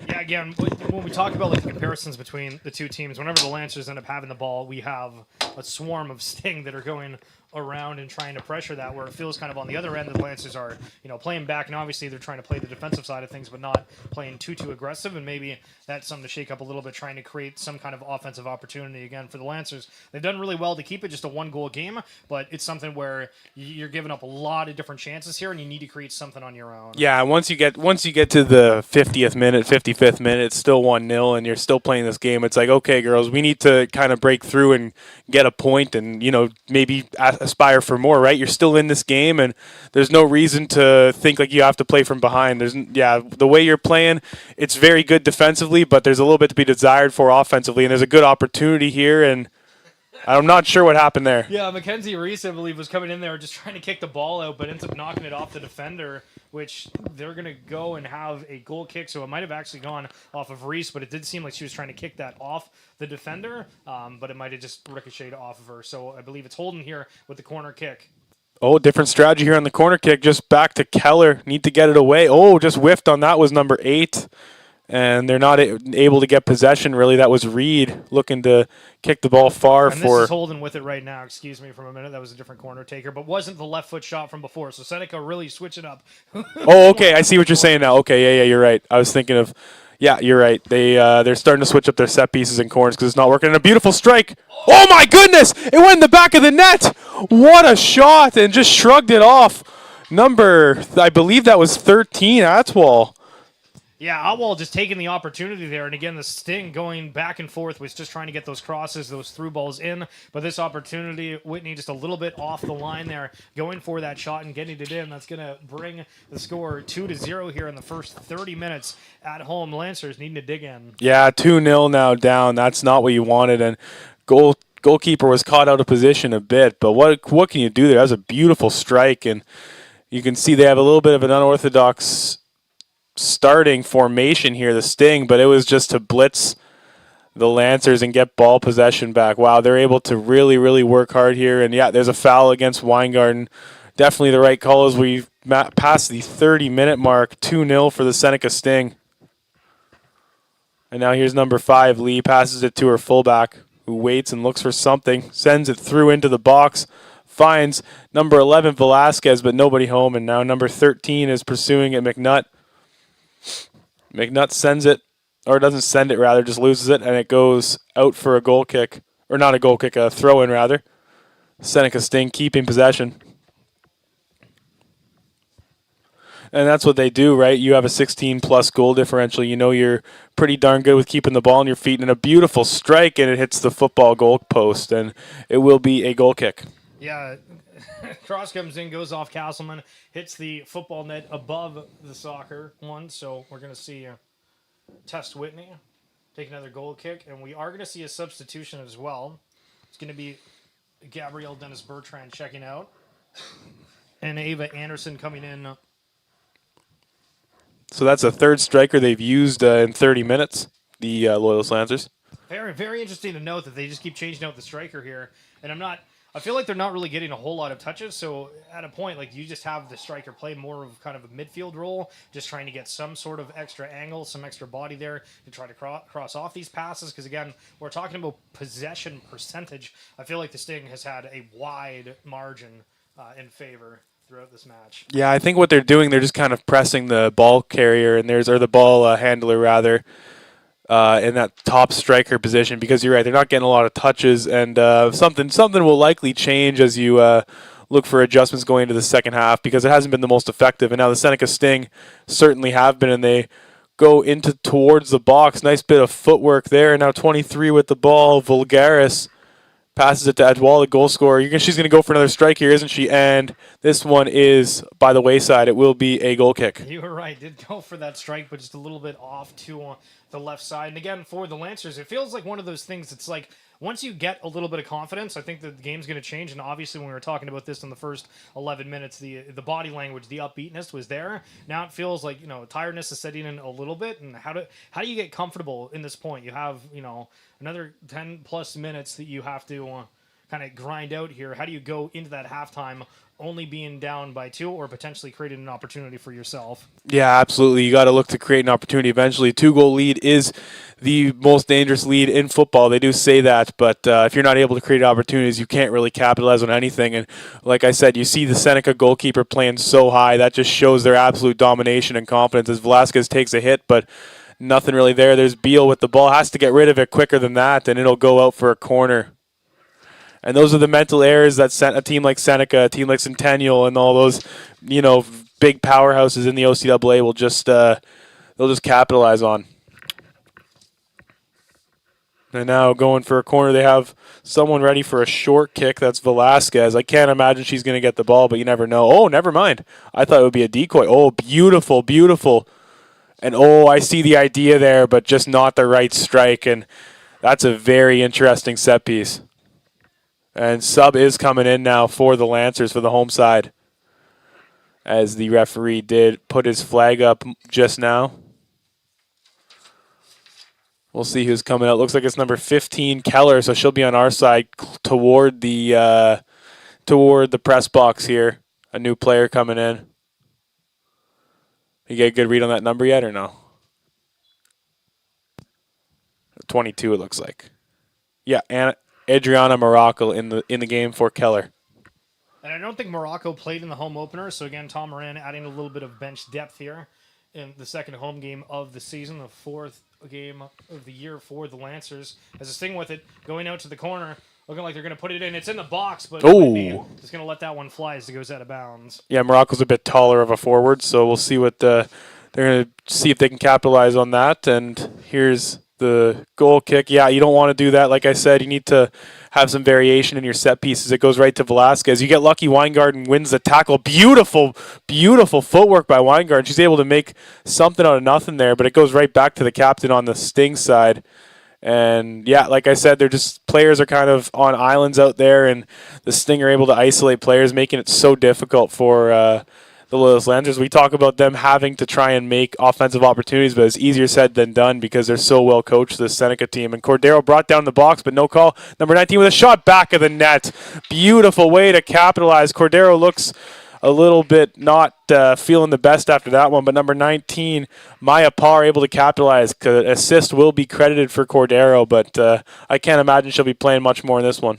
Yeah, again, when we talk about like the comparisons between the two teams, whenever the Lancers end up having the ball, we have a swarm of Sting that are going around and trying to pressure that, where it feels kind of on the other end the Lancers are, playing back, and obviously they're trying to play the defensive side of things, but not playing too aggressive, and maybe that's something to shake up a little bit, trying to create some kind of offensive opportunity again for the Lancers. They've done really well to keep it just a 1-goal game, but it's something where you're giving up a lot of different chances here, and you need to create something on your own. Yeah, once you get to the 50th minute, 55th minute, it's still 1-0, and you're still playing this game. It's like, okay, girls, we need to kind of break through and get a point, and maybe aspire for more, right? You're still in this game, and there's no reason to think like you have to play from behind. The way you're playing, it's very good defensively, but there's a little bit to be desired for offensively, and there's a good opportunity here, and I'm not sure what happened there. Yeah, Mackenzie Reese, I believe, was coming in there just trying to kick the ball out, but ends up knocking it off the defender, which they're going to go and have a goal kick. So it might have actually gone off of Reese, but it did seem like she was trying to kick that off the defender, but it might have just ricocheted off of her. So I believe it's Holden here with the corner kick. Oh, different strategy here on the corner kick. Just back to Keller. Need to get it away. Oh, just whiffed on that was number 8. And they're not able to get possession, really. That was Reed looking to kick the ball far and for... this is Holden with it right now. Excuse me for a minute. That was a different corner taker, but wasn't the left foot shot from before. So Seneca really switching up. Oh, okay. I see what you're saying now. Okay, yeah, you're right. I was thinking of... Yeah, you're right. They're starting to switch up their set pieces and corners because it's not working. And a beautiful strike. Oh, my goodness! It went in the back of the net! What a shot! And just shrugged it off. I believe that was 13, Atwell. Yeah, Otwell just taking the opportunity there. And again, the Sting going back and forth was just trying to get those crosses, those through balls in. But this opportunity, Whitney just a little bit off the line there, going for that shot and getting it in. That's going to bring the score 2-0 here in the first 30 minutes at home. Lancers needing to dig in. Yeah, 2-0 now down. That's not what you wanted. And goalkeeper was caught out of position a bit. But what can you do there? That was a beautiful strike. And you can see they have a little bit of an unorthodox starting formation here, the Sting, but it was just to blitz the Lancers and get ball possession back. Wow, they're able to really, really work hard here. And yeah, there's a foul against Weingarten. Definitely the right call as we passed the 30-minute mark. 2-0 for the Seneca Sting. And now here's number 5. Lee passes it to her fullback, who waits and looks for something, sends it through into the box, finds number 11 Velasquez, but nobody home. And now number 13 is pursuing at McNutt. McNutt sends it, or doesn't send it rather, just loses it, and it goes out for a goal kick. Or not a goal kick, a throw-in rather. Seneca Sting keeping possession. And that's what they do, right? You have a 16-plus goal differential. You know you're pretty darn good with keeping the ball on your feet. And a beautiful strike, and it hits the football goal post, and it will be a goal kick. Yeah, cross comes in, goes off Castleman, hits the football net above the soccer one. So we're going to see Test Whitney take another goal kick. And we are going to see a substitution as well. It's going to be Gabrielle Dennis Bertrand checking out. And Ava Anderson coming in. So that's a third striker they've used in 30 minutes, the Loyalist Lancers. Very, very interesting to note that they just keep changing out the striker here. And I feel like they're not really getting a whole lot of touches. So at a point, like, you just have the striker play more of kind of a midfield role, just trying to get some sort of extra angle, some extra body there to try to cross off these passes. Because again, we're talking about possession percentage. I feel like the Sting has had a wide margin in favor throughout this match. Yeah, I think what they're doing, they're just kind of pressing the ball carrier or the ball handler rather, in that top striker position, because you're right, they're not getting a lot of touches, and something will likely change as you look for adjustments going into the second half, because it hasn't been the most effective. And now the Seneca Sting certainly have been, and they go towards the box. Nice bit of footwork there. And now 23 with the ball. Vulgaris passes it to Edwall, the goal scorer. She's going to go for another strike here, isn't she? And this one is by the wayside. It will be a goal kick. You were right. Did go for that strike, but just a little bit off to the left side. And again, for the Lancers, it feels like one of those things. It's like once you get a little bit of confidence, I think the game's going to change. And obviously, when we were talking about this in the first 11 minutes, the body language, the upbeatness was there. Now it feels like tiredness is setting in a little bit. And how do you get comfortable in this point? You have another 10 plus minutes that you have to kind of grind out here. How do you go into that halftime only being down by 2 or potentially creating an opportunity for yourself? Yeah, absolutely. You got to look to create an opportunity eventually. 2-goal lead is the most dangerous lead in football. They do say that, but if you're not able to create opportunities, you can't really capitalize on anything. And like I said, you see the Seneca goalkeeper playing so high. That just shows their absolute domination and confidence as Velasquez takes a hit, but nothing really there. There's Beal with the ball. Has to get rid of it quicker than that, and it'll go out for a corner. And those are the mental errors that a team like Seneca, a team like Centennial, and all those, big powerhouses in the OCAA will just they'll just capitalize on. And now going for a corner, they have someone ready for a short kick. That's Velasquez. I can't imagine she's going to get the ball, but you never know. Oh, never mind. I thought it would be a decoy. Oh, beautiful, beautiful. And oh, I see the idea there, but just not the right strike. And that's a very interesting set piece. And sub is coming in now for the Lancers for the home side, as the referee did put his flag up just now. We'll see who's coming out. Looks like it's number 15, Keller, so she'll be on our side toward the press box here. A new player coming in. You get a good read on that number yet or no? 22 it looks like. Yeah, and Adriana Morocco in the game for Keller. And I don't think Morocco played in the home opener, so again, Tom Moran adding a little bit of bench depth here in the second home game of the season, the fourth game of the year for the Lancers. As a Sting with it, going out to the corner, looking like they're going to put it in. It's in the box, but Whitney is going to let that one fly as it goes out of bounds. Yeah, Morocco's a bit taller of a forward, so we'll see what they're going to see if they can capitalize on that. And here's the goal kick. Yeah, you don't want to do that. Like I said, you need to have some variation in your set pieces. It goes right to Velasquez. You get lucky. Weingarten wins the tackle. Beautiful, beautiful footwork by Weingarten. She's able to make something out of nothing there, but it goes right back to the captain on the Sting side. And yeah, like I said, they're just players are kind of on islands out there, and the Sting are able to isolate players, making it so difficult for the Loyalist Lancers. We talk about them having to try and make offensive opportunities, but it's easier said than done because they're so well coached, this Seneca team. And Cordero brought down the box, but no call. Number 19 with a shot back of the net. Beautiful way to capitalize. Cordero looks a little bit not feeling the best after that one, but number 19, Maya Parr, able to capitalize. Assist will be credited for Cordero, but I can't imagine she'll be playing much more in this one.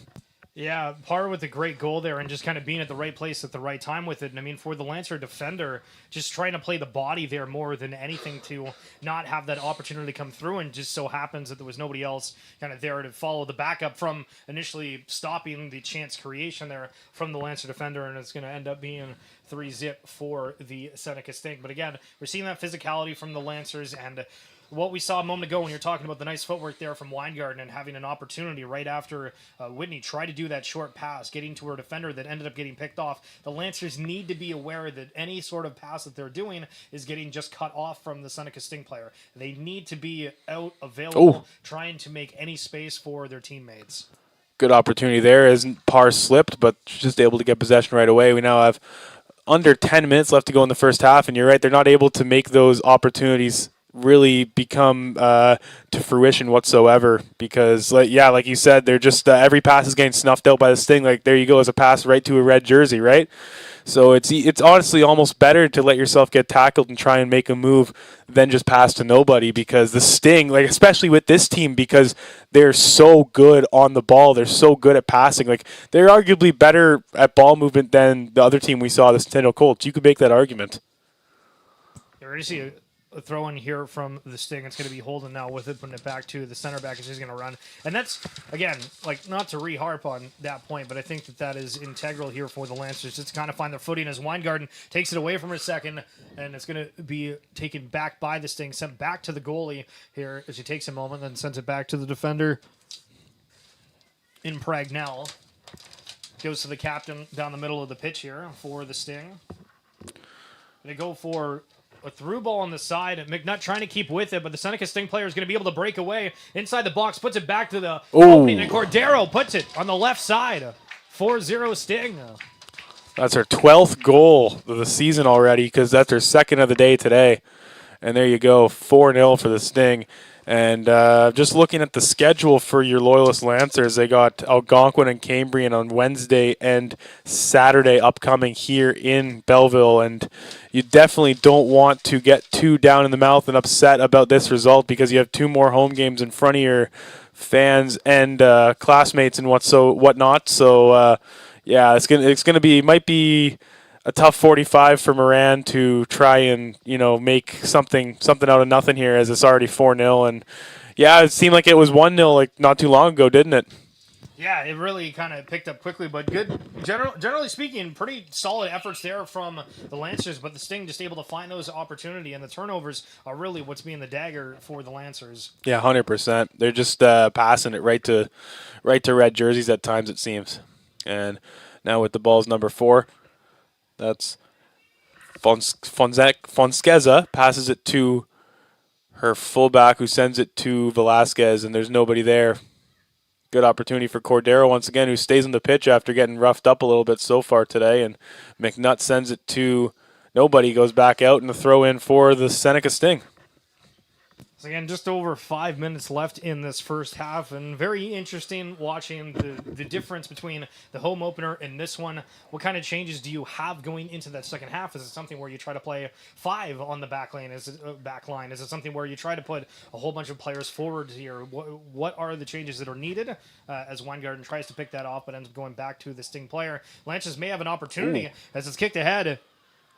Yeah, Parr with a great goal there and just kind of being at the right place at the right time with it. And I mean, for the Lancer defender, just trying to play the body there more than anything to not have that opportunity come through. And just so happens that there was nobody else kind of there to follow the backup from initially stopping the chance creation there from the Lancer defender. And it's going to end up being 3-0 for the Seneca Sting. But again, we're seeing that physicality from the Lancers, and what we saw a moment ago when you're talking about the nice footwork there from Weingarten and having an opportunity right after Whitney tried to do that short pass, getting to her defender that ended up getting picked off. The Lancers need to be aware that any sort of pass that they're doing is getting just cut off from the Seneca Sting player. They need to be out available, trying to make any space for their teammates. Good opportunity there as Parr slipped, but just able to get possession right away. We now have under 10 minutes left to go in the first half, and you're right, they're not able to make those opportunities really become to fruition whatsoever because, like you said, they're just every pass is getting snuffed out by the Sting. Like, there you go, as a pass right to a red jersey, right? So it's honestly almost better to let yourself get tackled and try and make a move than just pass to nobody, because the Sting, like especially with this team, because they're so good on the ball, they're so good at passing. Like, they're arguably better at ball movement than the other team we saw, the Centennial Colts. You could make that argument. You're going to see a throw in here from the Sting. It's going to be Holden now with it, putting it back to the center back as he's going to run. And that's, again, like, not to re-harp on that point, but I think that is integral here for the Lancers, just to kind of find their footing as Weingarten takes it away from her second, and it's going to be taken back by the Sting, sent back to the goalie here as he takes a moment, then sends it back to the defender in Pragnell. Goes to the captain down the middle of the pitch here for the Sting. They go for a through ball on the side. McNutt trying to keep with it, but the Seneca Sting player is going to be able to break away inside the box, puts it back to the opening, and Cordero puts it on the left side. 4-0 Sting. That's her 12th goal of the season already, because that's her second of the day today. And there you go, 4-0 for the Sting. And just looking at the schedule for your Loyalist Lancers, they got Algonquin and Cambrian on Wednesday and Saturday upcoming here in Belleville. And you definitely don't want to get too down in the mouth and upset about this result, because you have two more home games in front of your fans and classmates and whatnot. So yeah, it's gonna be, might be a tough 45 for Moran to try and, make something out of nothing here, as it's already 4-0. And yeah, it seemed like it was 1-0 like not too long ago, didn't it? Yeah, it really kind of picked up quickly, but good. Generally speaking, pretty solid efforts there from the Lancers, but the Sting just able to find those opportunity, and the turnovers are really what's being the dagger for the Lancers. Yeah, 100%. They're just passing it right to red jerseys at times, it seems. And now with the ball's number 4, that's Fonskeza passes it to her fullback, who sends it to Velasquez, and there's nobody there. Good opportunity for Cordero once again, who stays on the pitch after getting roughed up a little bit so far today. And McNutt sends it to nobody, goes back out, and the throw in for the Seneca Sting. So again, just over 5 minutes left in this first half, and very interesting watching the difference between the home opener and this one. What kind of changes do you have going into that second half? Is it something where you try to play 5 on the back line? Is it back line? Is it something where you try to put a whole bunch of players forward here? What are the changes that are needed as Weingarten tries to pick that off, but ends up going back to the Sting player? Lances may have an opportunity as it's kicked ahead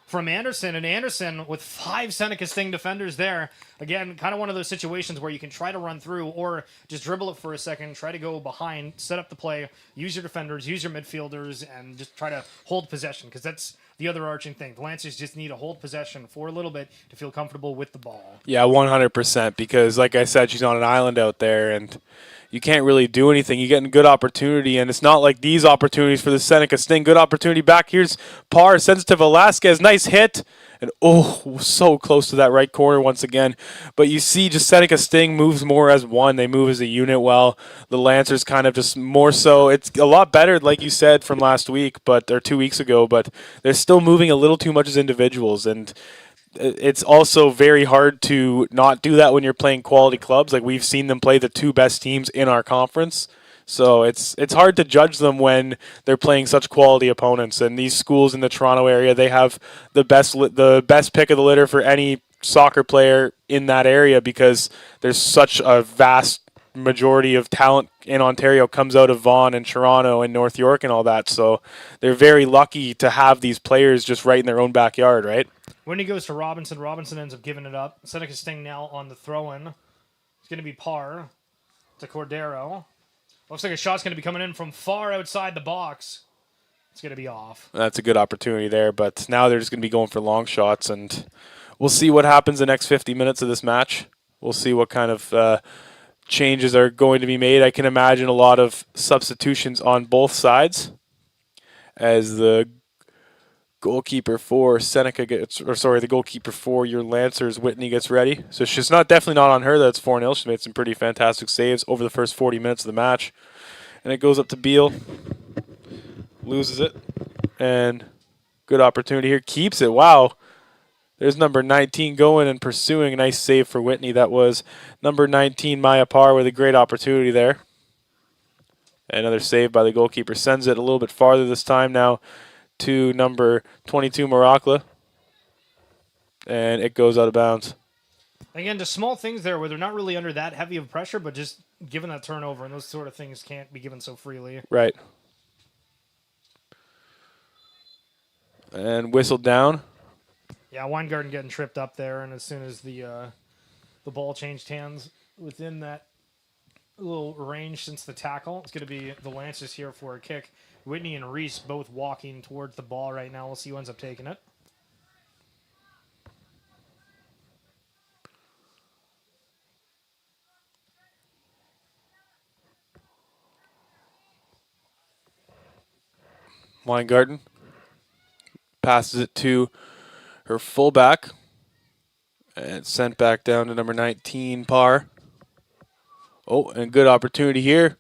from Anderson, and Anderson with 5 Seneca Sting defenders there. Again, kind of one of those situations where you can try to run through or just dribble it for a second, try to go behind, set up the play, use your defenders, use your midfielders, and just try to hold possession, because that's the other arching thing. The Lancers just need to hold possession for a little bit to feel comfortable with the ball. Yeah, 100%, because like I said, she's on an island out there, and you can't really do anything. You're getting good opportunity, and it's not like these opportunities for the Seneca Sting. Good opportunity back. Here's Parr, sends it to Velasquez. Nice hit. And so close to that right corner once again. But you see just Seneca Sting moves more as one. They move as a unit, while the Lancers kind of just more so. It's a lot better, like you said, from last week, or 2 weeks ago, but they're still moving a little too much as individuals. And it's also very hard to not do that when you're playing quality clubs. Like, we've seen them play the 2 best teams in our conference. So it's hard to judge them when they're playing such quality opponents. And these schools in the Toronto area, they have the best pick of the litter for any soccer player in that area, because there's such a vast majority of talent in Ontario comes out of Vaughan and Toronto and North York and all that. So they're very lucky to have these players just right in their own backyard, right? When he goes to Robinson, Robinson ends up giving it up. Seneca Sting now on the throw-in. It's going to be Parr to Cordero. Looks like a shot's going to be coming in from far outside the box. It's going to be off. That's a good opportunity there, but now they're just going to be going for long shots, and we'll see what happens the next 50 minutes of this match. We'll see what kind of changes are going to be made. I can imagine a lot of substitutions on both sides as the goalkeeper for Seneca the goalkeeper for your Lancers, Whitney, gets ready. So she's definitely not on her. That's 4-0. She's made some pretty fantastic saves over the first 40 minutes of the match. And it goes up to Beal. Loses it. And good opportunity here. Keeps it. Wow. There's number 19 going and pursuing. A nice save for Whitney. That was number 19, Maya Parr, with a great opportunity there. Another save by the goalkeeper. Sends it a little bit farther this time now to number 22, Maracla. And it goes out of bounds. Again, just small things there where they're not really under that heavy of pressure, but just given that turnover, and those sort of things can't be given so freely. Right. And whistled down. Yeah, Weingarten getting tripped up there, and as soon as the ball changed hands within that little range since the tackle, it's going to be the Lancers here for a kick. Whitney and Reese both walking towards the ball right now. We'll see who ends up taking it. Weingarten passes it to her fullback. And sent back down to number 19, Parr. Oh, and good opportunity here.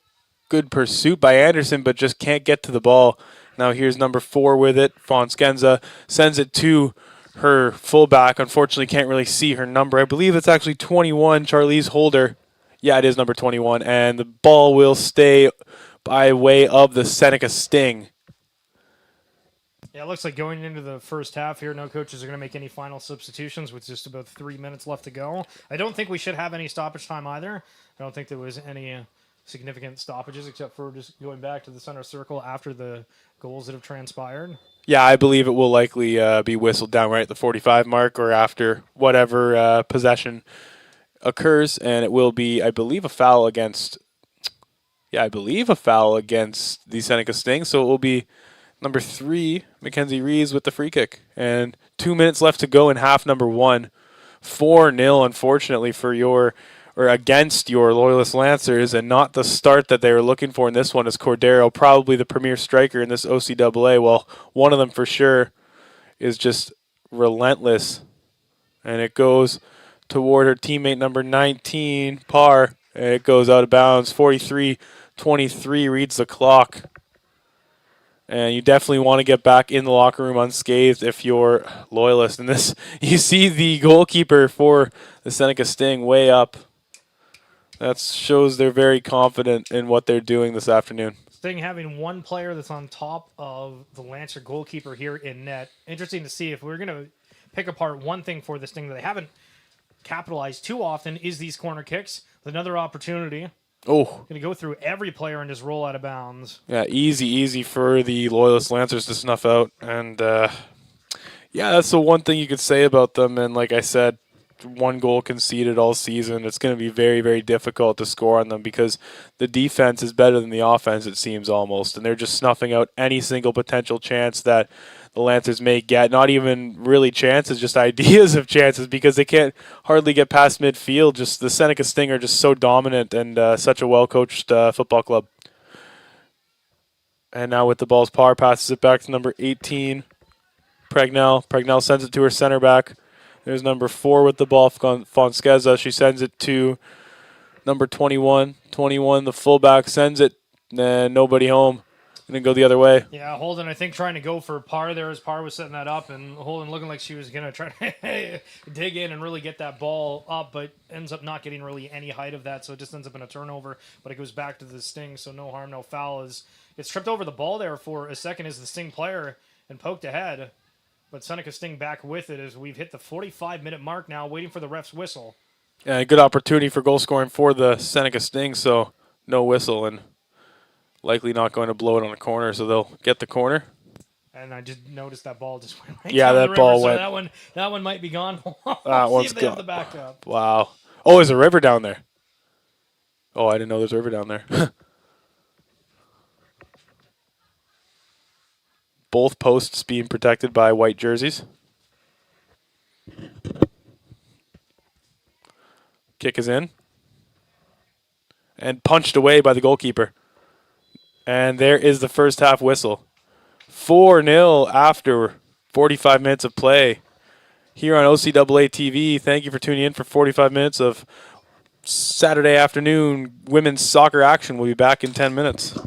Good pursuit by Anderson, but just can't get to the ball. Now here's number 4 with it. Fonskenza sends it to her fullback. Unfortunately, can't really see her number. I believe it's actually 21, Charlize Holder. Yeah, it is number 21. And the ball will stay by way of the Seneca Sting. Yeah, it looks like going into the first half here, no coaches are going to make any final substitutions with just about 3 minutes left to go. I don't think we should have any stoppage time either. I don't think there was any significant stoppages except for just going back to the center circle after the goals that have transpired. Yeah, I believe it will likely be whistled down right at the 45 mark or after whatever possession occurs, and it will be, I believe, a foul against yeah, I believe a foul against the Seneca Sting. So it will be number 3, Mackenzie Reeves with the free kick. And 2 minutes left to go in half number 1. 4-0, unfortunately, for your or against your Loyalist Lancers, and not the start that they were looking for in this one. Is Cordero probably the premier striker in this OCAA? Well, one of them for sure is just relentless, and it goes toward her teammate number 19, Parr, and it goes out of bounds. 43-23 reads the clock. And you definitely want to get back in the locker room unscathed if you're Loyalist. And this, you see the goalkeeper for the Seneca Sting way up. That shows they're very confident in what they're doing this afternoon. Sting having one player that's on top of the Lancer goalkeeper here in net. Interesting to see if we're going to pick apart one thing for this Sting that they haven't capitalized too often is these corner kicks. Another opportunity. Oh, Going to go through every player and just roll out of bounds. yeah, easy for the Loyalist Lancers to snuff out. And, yeah, that's the one thing you could say about them. And like I said, one goal conceded all season. It's going to be very, very difficult to score on them because the defense is better than the offense, it seems almost. And they're just snuffing out any single potential chance that the Lancers may get. Not even really chances, just ideas of chances because they can't hardly get past midfield. Just the Seneca Sting are just so dominant and such a well-coached football club. And now with the ball's Parr passes it back to number 18, Pregnell. Pregnell sends it to her center back. There's number 4 with the ball, Fonskeza. She sends it to number 21. 21, the fullback, sends it. And nobody home. And then go the other way. Yeah, Holden, I think, trying to go for Parr there as Parr was setting that up, and Holden looking like she was going to try to dig in and really get that ball up, but ends up not getting really any height of that, so it just ends up in a turnover, but it goes back to the Sting, so no harm, no foul. It's tripped over the ball there for a second as the Sting player and poked ahead, but Seneca Sting back with it as we've hit the 45-minute mark now, waiting for the ref's whistle. Yeah, good opportunity for goal scoring for the Seneca Sting, so no whistle and likely not going to blow it on a corner, so they'll get the corner. And I just noticed that ball just went right Yeah, down that the river, ball so went. that one might be gone. That See one's if they have gone. the backup. Wow. Oh, there's a river down there. Oh, I didn't know there's a river down there. Both posts being protected by white jerseys. Kick is in. And punched away by the goalkeeper. And there is the first half whistle. 4-0 after 45 minutes of play here on OCAA TV. Thank you for tuning in for 45 minutes of Saturday afternoon women's soccer action. We'll be back in 10 minutes.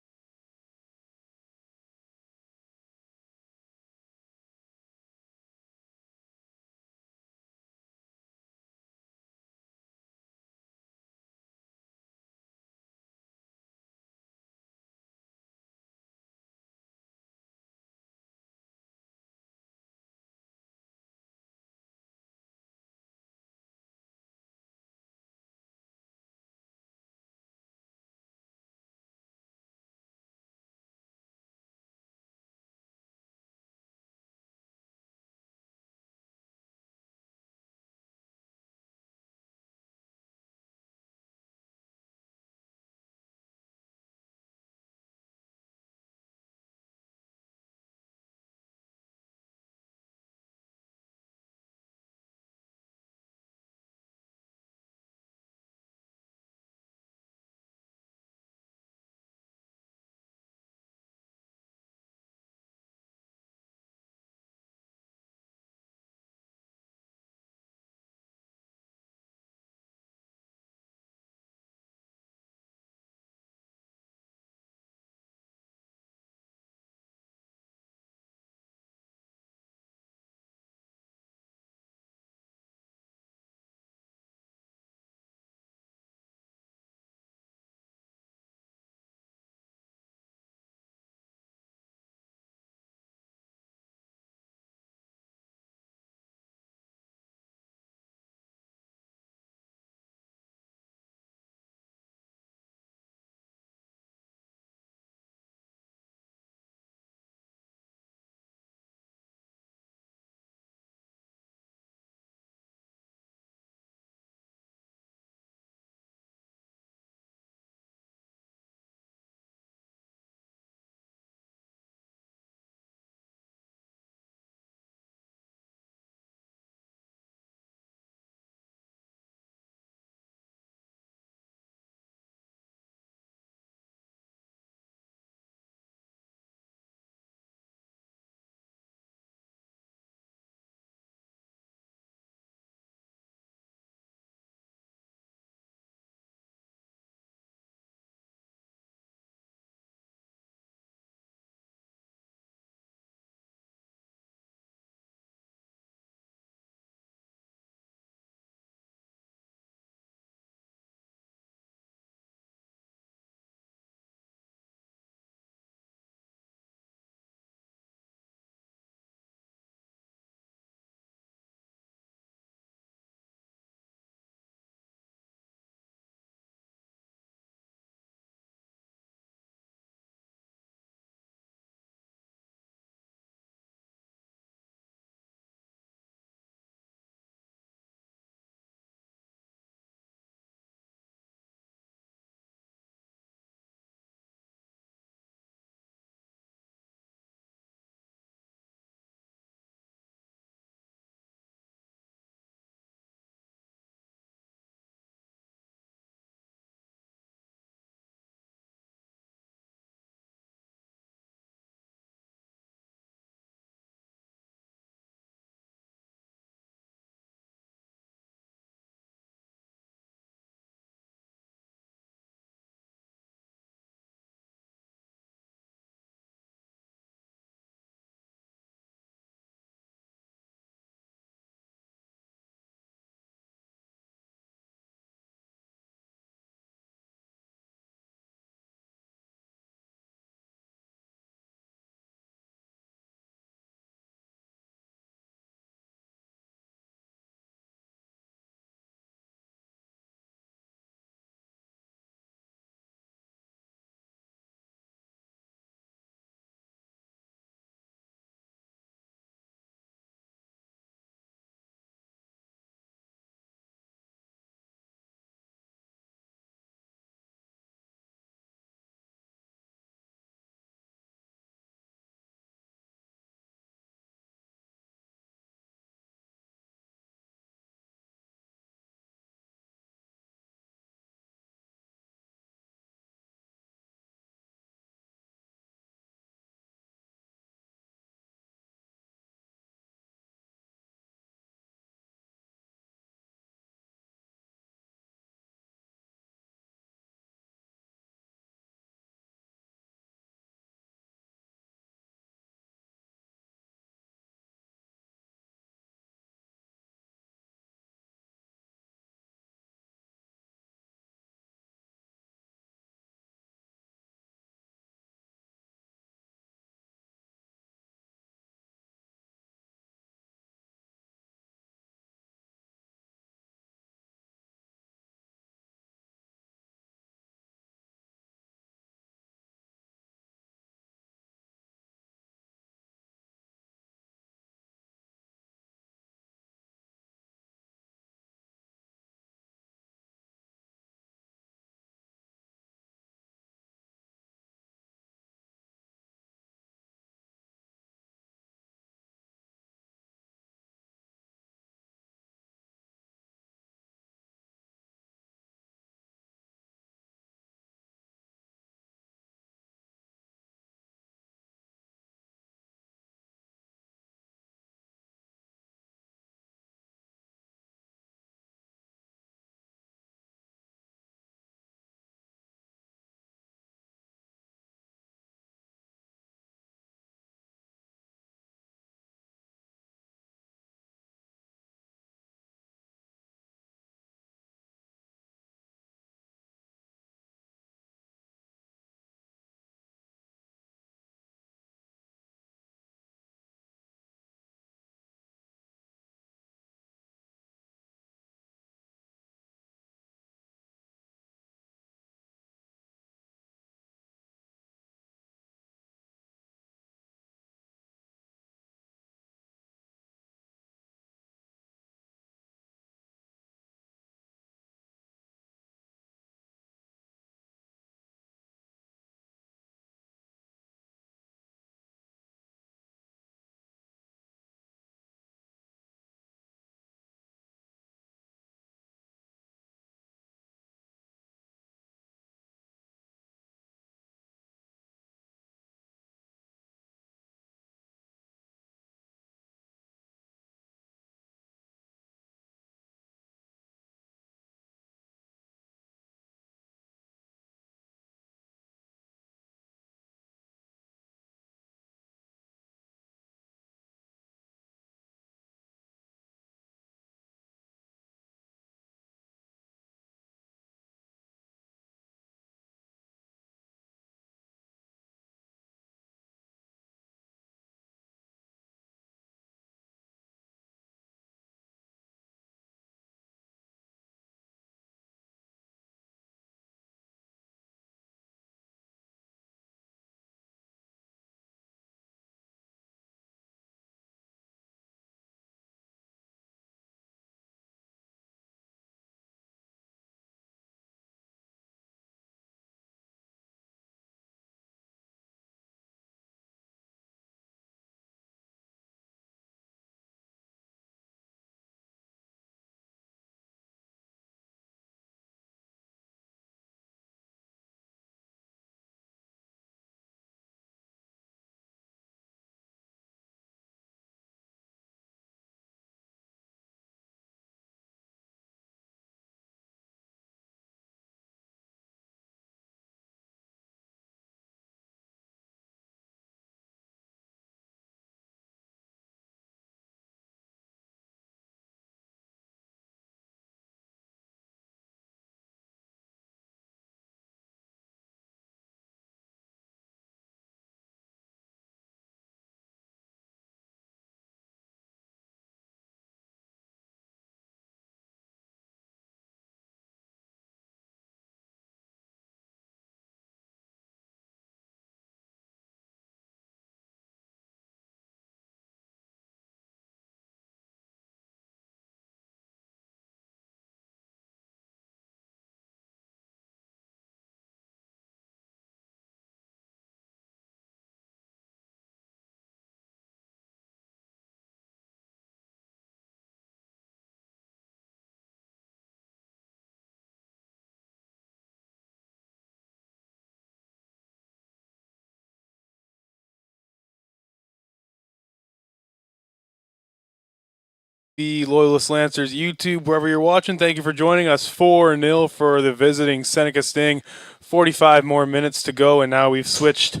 the Loyalist Lancers YouTube, wherever you're watching. Thank you for joining us. 4-0 for the visiting Seneca Sting. 45 more minutes to go, and now we've switched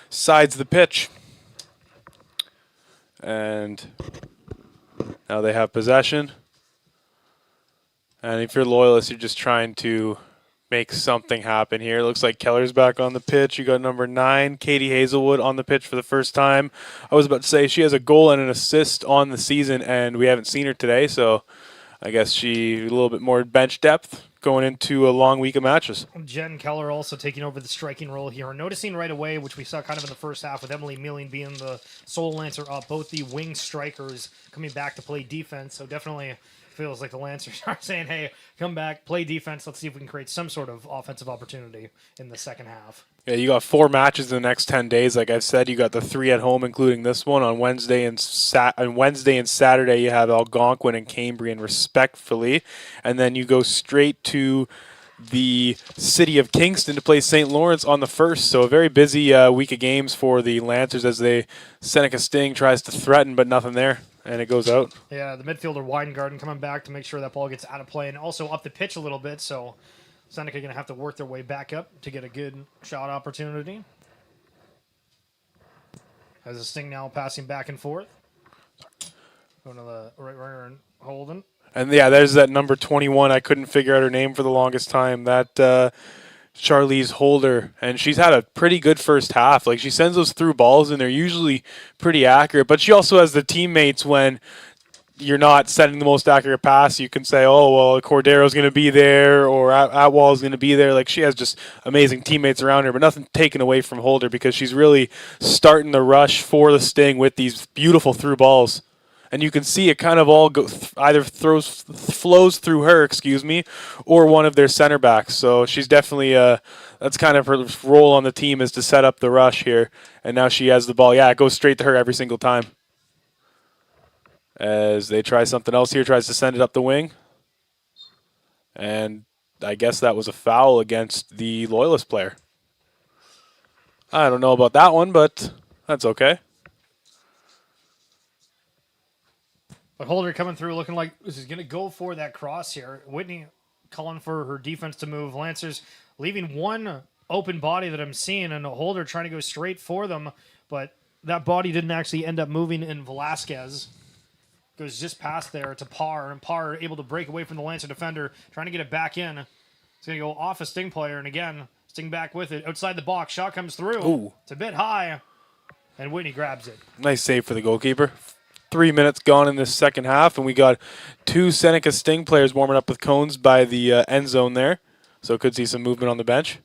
sides of the pitch. And now they have possession. And if you're Loyalist, you're just trying to make something happen here. It looks like Keller's back on the pitch. You got number 9, Katie Hazelwood, on the pitch for the first time. I was about to say she has a goal and an assist on the season, and we haven't seen her today, so I guess she a little bit more bench depth going into a long week of matches. Jen Keller also taking over the striking role here. Noticing right away, which we saw kind of in the first half with Emily Mealing being the sole Lancer up, both the wing strikers coming back to play defense, so definitely feels like the Lancers are saying, hey, come back, play defense. Let's see if we can create some sort of offensive opportunity in the second half. Yeah, you got 4 matches in the next 10 days. Like I've said, you got the 3 at home, including this one on Wednesday and Saturday. You have Algonquin and Cambrian, respectfully, and then you go straight to the city of Kingston to play St. Lawrence on the 1st. So a very busy week of games for the Lancers as Seneca Sting tries to threaten, but nothing there. And it goes out. Yeah, the midfielder Weingarten coming back to make sure that ball gets out of play and also up the pitch a little bit. So Seneca going to have to work their way back up to get a good shot opportunity. As the Sting now passing back and forth. Going to the right winger and Holden. And yeah, there's that number 21. I couldn't figure out her name for the longest time. That Charlize Holder, and she's had a pretty good first half. Like, she sends those through balls, and they're usually pretty accurate. But she also has the teammates when you're not sending the most accurate pass. You can say, oh, well, Cordero's going to be there, or Atwall's going to be there. Like, she has just amazing teammates around her, but nothing taken away from Holder because she's really starting the rush for the Sting with these beautiful through balls. And you can see it kind of all either flows through her, or one of their center backs. So she's definitely that's kind of her role on the team, is to set up the rush here. And now she has the ball. Yeah, it goes straight to her every single time. As they try something else here, tries to send it up the wing. And I guess that was a foul against the Loyalist player. I don't know about that one, but that's okay. But Holder coming through looking like this is going to go for that cross here. Whitney calling for her defense to move. Lancers leaving one open body that I'm seeing, and Holder trying to go straight for them, but that body didn't actually end up moving in. Velasquez goes just past there to Parr, and Parr able to break away from the Lancer defender, trying to get it back in. It's going to go off a Sting player, and again, Sting back with it. Outside the box, shot comes through. Ooh. It's a bit high, and Whitney grabs it. Nice save for the goalkeeper. 3 minutes gone in this second half, and we got 2 Seneca Sting players warming up with cones by the end zone there. So could see some movement on the bench.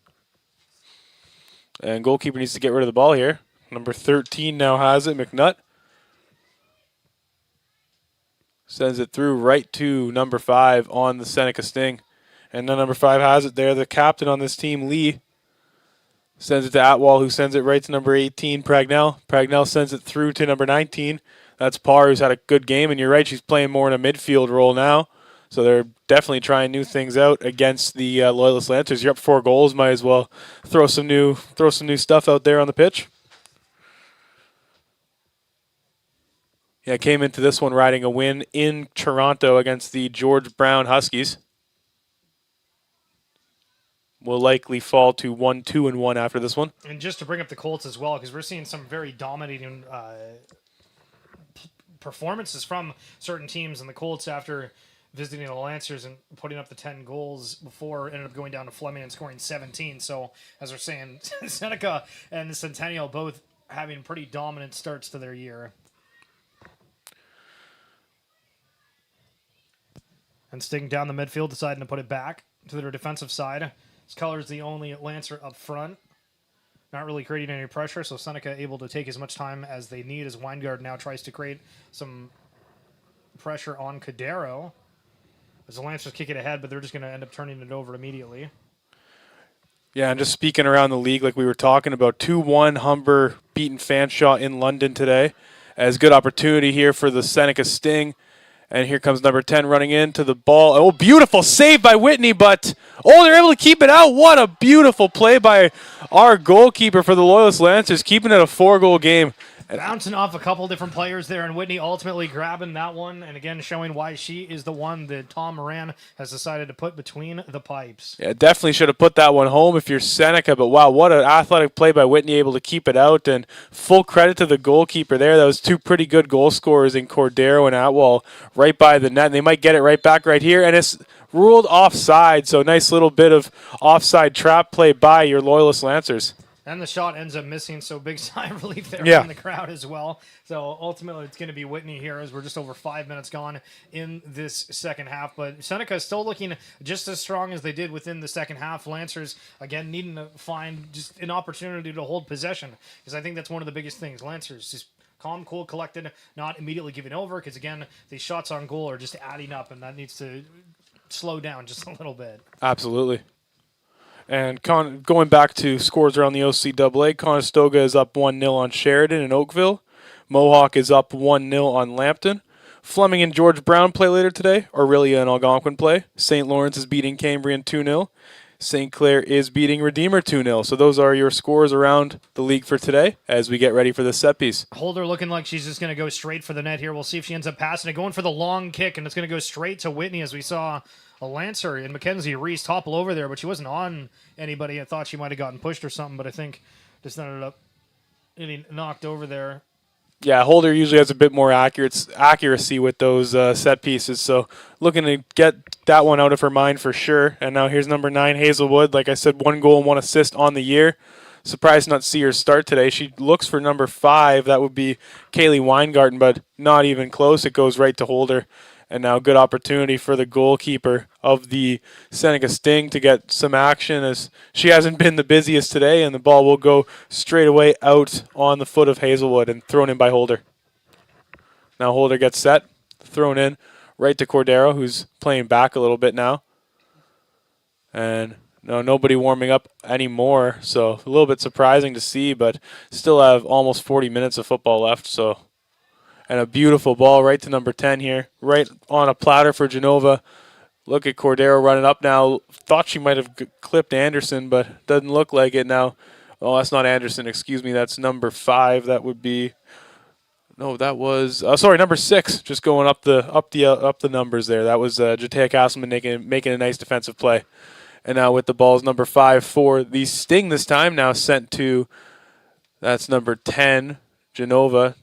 And goalkeeper needs to get rid of the ball here. Number 13 now has it, McNutt. Sends it through right to number 5 on the Seneca Sting. And then number 5 has it there. The captain on this team, Lee, sends it to Atwall, who sends it right to number 18, Pragnell. Pragnell sends it through to number 19. That's Parr, who's had a good game, and you're right, she's playing more in a midfield role now. So they're definitely trying new things out against the Loyalist Lancers. You're up 4 goals, might as well throw some new stuff out there on the pitch. Yeah, came into this one riding a win in Toronto against the George Brown Huskies. Will likely fall to 1-2-1 after this one. And just to bring up the Colts as well, because we're seeing some very dominating performances from certain teams, and the Colts, after visiting the Lancers and putting up the 10 goals before, ended up going down to Fleming and scoring 17. So, as we're saying, Seneca and Centennial both having pretty dominant starts to their year. And Sting down the midfield, deciding to put it back to their defensive side. Keller's the only Lancer up front. Not really creating any pressure, so Seneca able to take as much time as they need as Weingard now tries to create some pressure on Cordero. As the Lancers kick it ahead, but they're just going to end up turning it over immediately. Yeah, and just speaking around the league, like we were talking about, 2-1 Humber beating Fanshawe in London today. As good opportunity here for the Seneca Sting. And here comes number 10 running into the ball. Oh, beautiful save by Whitney, but, they're able to keep it out. What a beautiful play by our goalkeeper for the Loyalist Lancers, keeping it a 4-goal game. Bouncing off a couple different players there, and Whitney ultimately grabbing that one, and again showing why she is the one that Tom Moran has decided to put between the pipes. Yeah, definitely should have put that one home if you're Seneca, but wow, what an athletic play by Whitney, able to keep it out, and full credit to the goalkeeper there. That was two pretty good goal scorers in Cordero and Atwell right by the net, and they might get it right back right here, and it's ruled offside, so nice little bit of offside trap play by your Loyalist Lancers. And the shot ends up missing, so big sigh of relief there Yeah. from the crowd as well. So ultimately, it's going to be Whitney here as we're just over 5 minutes gone in this second half. But Seneca is still looking just as strong as they did within the second half. Lancers, again, needing to find just an opportunity to hold possession, because I think that's one of the biggest things. Lancers just calm, cool, collected, not immediately giving over, because, again, these shots on goal are just adding up, and that needs to slow down just a little bit. Absolutely. And going back to scores around the OCAA, Conestoga is up 1-0 on Sheridan in Oakville. Mohawk is up 1-0 on Lambton. Fleming and George Brown play later today. Aurelia and Algonquin play. St. Lawrence is beating Cambrian 2-0. St. Clair is beating Redeemer 2-0. So those are your scores around the league for today as we get ready for the set piece. Holder looking like she's just going to go straight for the net here. We'll see if she ends up passing it, going for the long kick, and it's going to go straight to Whitney as we saw a Lancer and Mackenzie Reese topple over there, but she wasn't on anybody. I thought she might have gotten pushed or something, but I think just ended up getting knocked over there. Yeah, Holder usually has a bit more accuracy with those set pieces, so looking to get that one out of her mind for sure. And now here's number 9, Hazelwood. Like I said, 1 goal and 1 assist on the year. Surprised not to see her start today. She looks for number 5. That would be Kaylee Weingarten, but not even close. It goes right to Holder. And now good opportunity for the goalkeeper of the Seneca Sting to get some action, as she hasn't been the busiest today, and the ball will go straight away out on the foot of Hazelwood and thrown in by Holder. Now Holder gets set, thrown in right to Cordero, who's playing back a little bit now. And nobody warming up anymore, so a little bit surprising to see, but still have almost 40 minutes of football left, so... And a beautiful ball right to number 10 here. Right on a platter for Genova. Look at Cordero running up now. Thought she might have clipped Anderson, but doesn't look like it now. Oh, that's not Anderson. Excuse me. That's number 5. That would be... No, that was... number 6. Just going up the numbers there. That was Jatea Castleman making a nice defensive play. And now with the balls, number 5 for the Sting this time. Now sent to... That's number 10, Genova.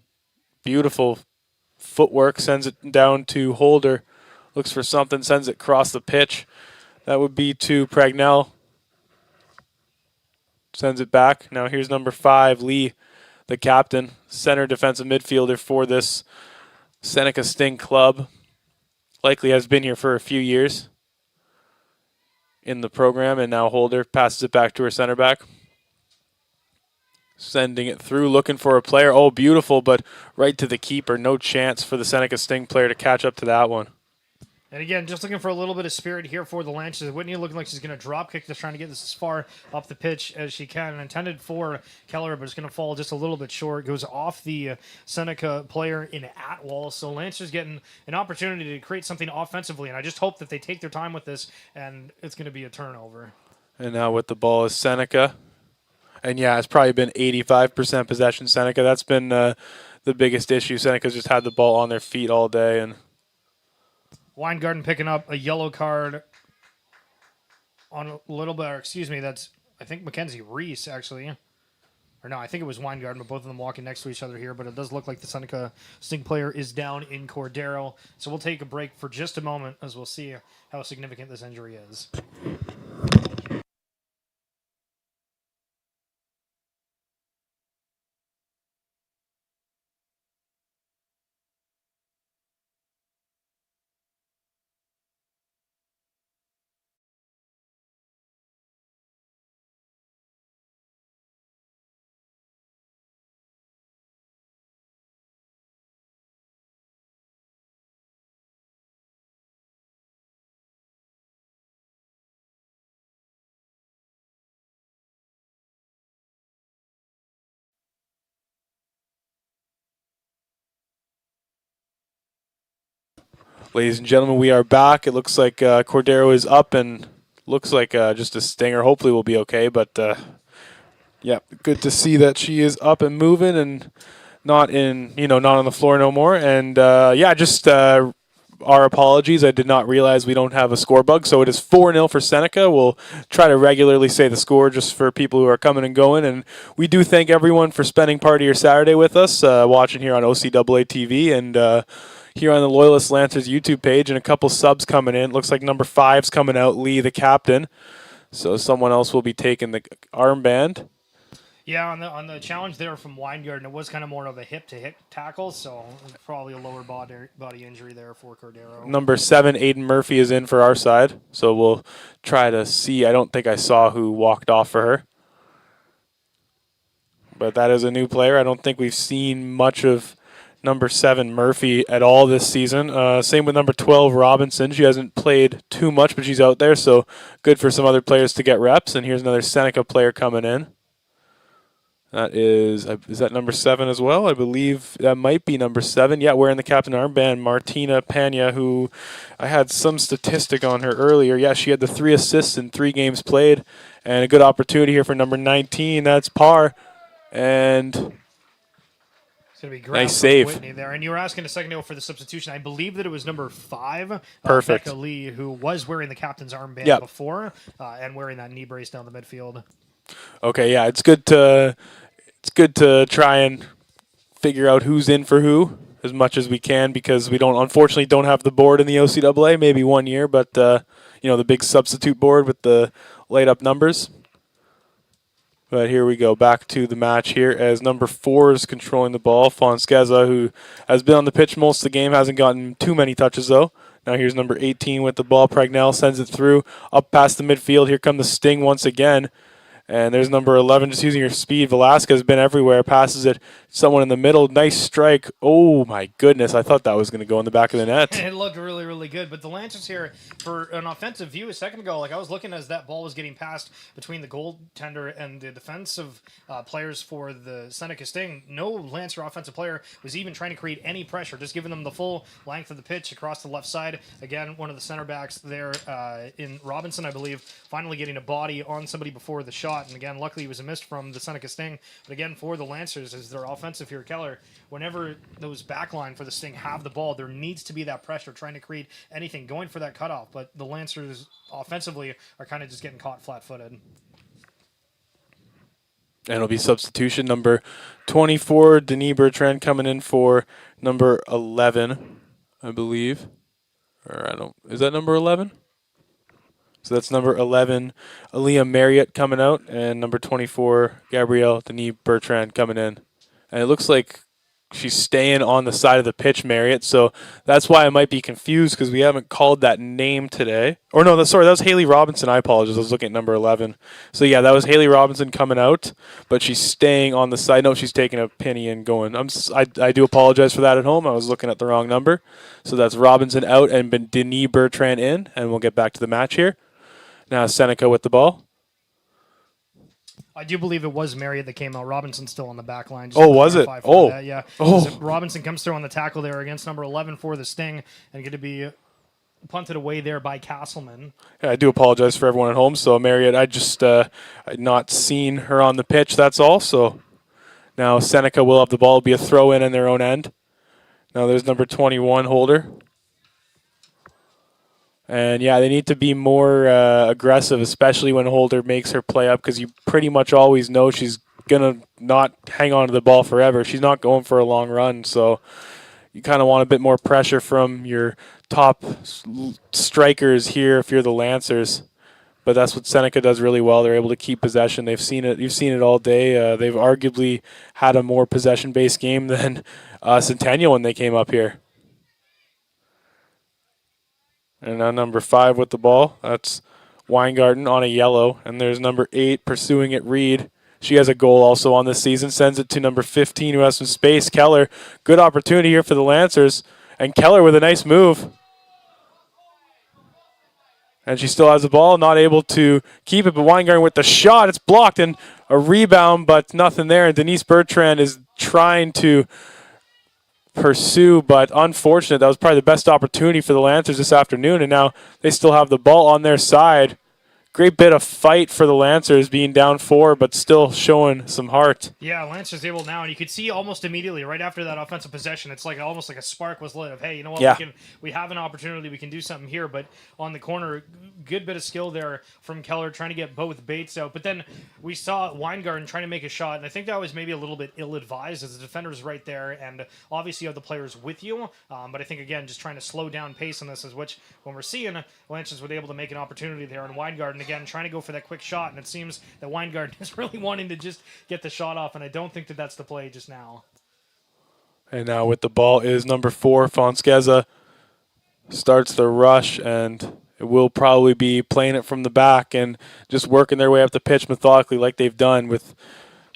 Beautiful footwork, sends it down to Holder. Looks for something, sends it across the pitch. That would be to Pragnell. Sends it back. Now here's number 5, Lee, the captain, center defensive midfielder for this Seneca Sting club. Likely has been here for a few years in the program, and now Holder passes it back to her center back. Sending it through, looking for a player. Oh, beautiful, but right to the keeper. No chance for the Seneca Sting player to catch up to that one. And again, just looking for a little bit of spirit here for the Lancers. Whitney looking like she's going to drop kick, just trying to get this as far up the pitch as she can. Intended for Keller, but it's going to fall just a little bit short. Goes off the Seneca player in Atwell. So Lancers getting an opportunity to create something offensively, and I just hope that they take their time with this, and it's going to be a turnover. And now with the ball is Seneca. And yeah, it's probably been 85% possession Seneca. That's been the biggest issue. Seneca's just had the ball on their feet all day. And Weingarten picking up a yellow card on a little bit, or excuse me, that's, I think, Mackenzie Reese, actually. Or no, I think it was Weingarten, but both of them walking next to each other here. But it does look like the Seneca Sting player is down in Cordero. So we'll take a break for just a moment as we'll see how significant this injury is. ladies and gentlemen, we are back. It looks like Cordero is up and looks like just a stinger. Hopefully we'll be okay. But, yeah, good to see that she is up and moving and not in, not on the floor no more. And yeah, just our apologies. I did not realize we don't have a score bug. So it is 4-0 for Seneca. We'll try to regularly say the score just for people who are coming and going. And we do thank everyone for spending part of your Saturday with us, watching here on OCAA TV and here on the Loyalist Lancers YouTube page. And a couple subs coming in. Looks like number 5's coming out, Lee, the captain. So someone else will be taking the armband. Yeah, on the challenge there from Weingarten, it was kind of more of a hip-to-hip tackle, so probably a lower body injury there for Cordero. Number 7, Aiden Murphy, is in for our side. So we'll try to see. I don't think I saw who walked off for her. But that is a new player. I don't think we've seen much of number 7, Murphy, at all this season. Same with number 12, Robinson. She hasn't played too much, but she's out there, so good for some other players to get reps. And here's another Seneca player coming in. That is that number 7 as well? I believe that might be number 7. Yeah, wearing the captain armband, Martina Pena, who I had some statistic on her earlier. Yeah, she had the 3 assists in 3 games played, and a good opportunity here for number 19. That's par, and It's going to be nice save. Whitney there. And you were asking a second ago for the substitution. I believe that it was number 5, Perfect. Becca Lee, who was wearing the captain's armband before and wearing that knee brace down the midfield. Okay, yeah, it's good to try and figure out who's in for who as much as we can, because we unfortunately don't have the board in the OCAA. Maybe one year, but the big substitute board with the light up numbers. But here we go, back to the match here as number 4 is controlling the ball. Fonskeza, who has been on the pitch most of the game, hasn't gotten too many touches though. Now here's number 18 with the ball. Pregnell sends it through, up past the midfield. Here come the Sting once again. And there's number 11 just using her speed. Velasquez has been everywhere. Passes it. Someone in the middle. Nice strike. Oh, my goodness. I thought that was going to go in the back of the net. It looked really, really good. But the Lancers here, for an offensive view a second ago, I was looking as that ball was getting passed between the goaltender and the defensive players for the Seneca Sting. No Lancer offensive player was even trying to create any pressure, just giving them the full length of the pitch across the left side. Again, one of the center backs there in Robinson, I believe, finally getting a body on somebody before the shot. And again, luckily it was a miss from the Seneca Sting. But again, for the Lancers, as their offensive here, Keller, whenever those backline for the Sting have the ball, there needs to be that pressure, trying to create anything, going for that cutoff. But the Lancers offensively are kind of just getting caught flat-footed. And it'll be substitution. Number 24, Denis Bertrand, coming in for number 11, I believe. Is that number 11? So that's number 11, Aaliyah Marriott, coming out, and number 24, Gabrielle Denis Bertrand, coming in. And it looks like she's staying on the side of the pitch, Marriott, so that's why I might be confused, because we haven't called that name today. Or no, that was Haley Robinson. I apologize. I was looking at number 11. So yeah, that was Haley Robinson coming out, but she's staying on the side. No, she's taking a penny and going. I do apologize for that at home. I was looking at the wrong number. So that's Robinson out and Denis Bertrand in, and we'll get back to the match here. Now Seneca with the ball. I do believe it was Marriott that came out. Robinson's still on the back line. Oh, was it? Oh. That, yeah. Oh. Robinson comes through on the tackle there against number 11 for the Sting and going to be punted away there by Castleman. Yeah, I do apologize for everyone at home. So Marriott, I just I'd not seen her on the pitch. That's all. So now Seneca will have the ball. It'll be a throw in on their own end. Now there's number 21, Holder. And, yeah, they need to be more aggressive, especially when Holder makes her play up, because you pretty much always know she's going to not hang on to the ball forever. She's not going for a long run, so you kind of want a bit more pressure from your top strikers here if you're the Lancers. But that's what Seneca does really well. They're able to keep possession. They've seen it. You've seen it all day. They've arguably had a more possession-based game than Centennial when they came up here. And now number 5 with the ball. That's Weingarten on a yellow. And there's number 8 pursuing it, Reed. She has a goal also on this season. Sends it to number 15 who has some space, Keller. Good opportunity here for the Lancers. And Keller with a nice move. And she still has the ball, not able to keep it. But Weingarten with the shot. It's blocked and a rebound, but nothing there. And Denise Bertrand is trying to pursue, but unfortunate. That was probably the best opportunity for the Lancers this afternoon, and now they still have the ball on their side. great bit of fight for the Lancers, being down 4, but still showing some heart. Yeah, Lance is able now, and you could see almost immediately right after that offensive possession, it's like almost like a spark was lit of, hey, you know what, Yeah. we have an opportunity, we can do something here. But on the corner, good bit of skill there from Keller trying to get both baits out. But then we saw Weingarten trying to make a shot, and I think that was maybe a little bit ill-advised as the defender's right there, and obviously you have the players with you. But I think, again, just trying to slow down pace on this is which, when we're seeing Lancers was able to make an opportunity there, and Weingarten, again, trying to go for that quick shot, and it seems that Weingarten is really wanting to just get the shot off, and I don't think that that's the play just now. And now with the ball is number 4, Fonskeza. Starts the rush, and it will probably be playing it from the back and just working their way up the pitch methodically like they've done with,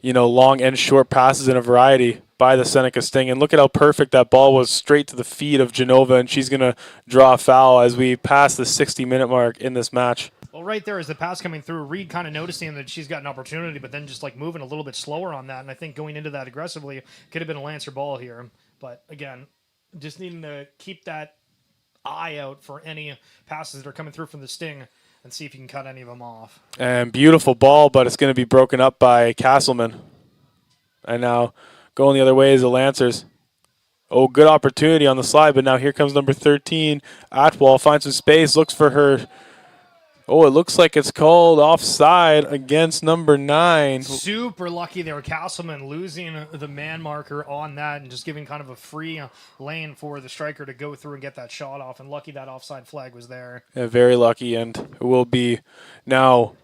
long and short passes in a variety by the Seneca Sting. And look at how perfect that ball was, straight to the feet of Genova, and she's going to draw a foul as we pass the 60-minute mark in this match. Well, right there is the pass coming through. Reed kind of noticing that she's got an opportunity, but then just like moving a little bit slower on that. And I think going into that aggressively could have been a Lancer ball here. But again, just needing to keep that eye out for any passes that are coming through from the Sting and see if you can cut any of them off. And beautiful ball, but it's going to be broken up by Castleman. And now going the other way is the Lancers. Oh, good opportunity on the slide, but now here comes number 13. Atwell finds some space, looks for her. Oh, it looks like it's called offside against number 9. Super lucky there. Castleman losing the man marker on that and just giving kind of a free lane for the striker to go through and get that shot off. And lucky that offside flag was there. Yeah, very lucky, and it will be now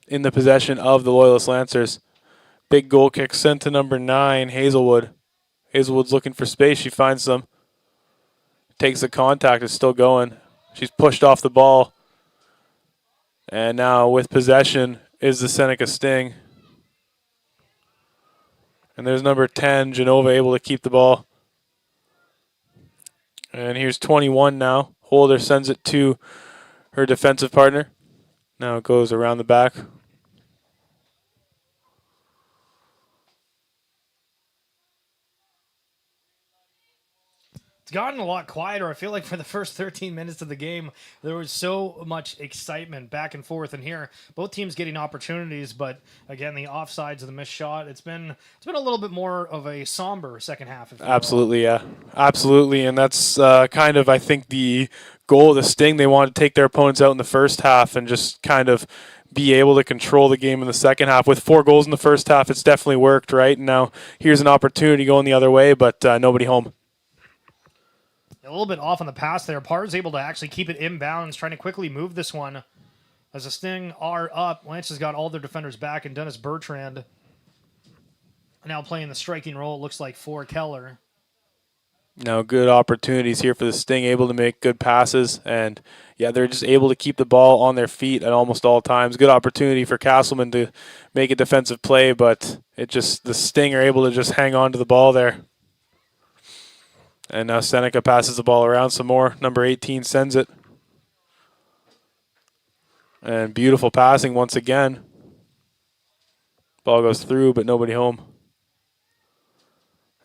in the possession of the Loyalist Lancers. Big goal kick sent to number 9, Hazelwood. Hazelwood's looking for space. She finds some. Takes the contact. It's still going. She's pushed off the ball. And now with possession is the Seneca Sting. And there's number 10, Genova, able to keep the ball. And here's 21 now. Holder sends it to her defensive partner. Now it goes around the back. It's gotten a lot quieter. I feel like for the first 13 minutes of the game, there was so much excitement back and forth. And here, both teams getting opportunities, but again, the offsides of the missed shot. It's been a little bit more of a somber second half. Absolutely, yeah, absolutely, and that's kind of, I think, the goal of the Sting. They want to take their opponents out in the first half and just kind of be able to control the game in the second half. With 4 goals in the first half, it's definitely worked, right? And now here's an opportunity going the other way, but nobody home. A little bit off on the pass there. Parr's able to actually keep it inbounds, trying to quickly move this one. As the Sting are up, Lance has got all their defenders back, and Dennis Bertrand now playing the striking role, it looks like, for Keller. Now good opportunities here for the Sting, able to make good passes, and yeah, they're just able to keep the ball on their feet at almost all times. Good opportunity for Castleman to make a defensive play, but the Sting are able to just hang on to the ball there. And now Seneca passes the ball around some more. Number 18 sends it. And beautiful passing once again. Ball goes through, but nobody home.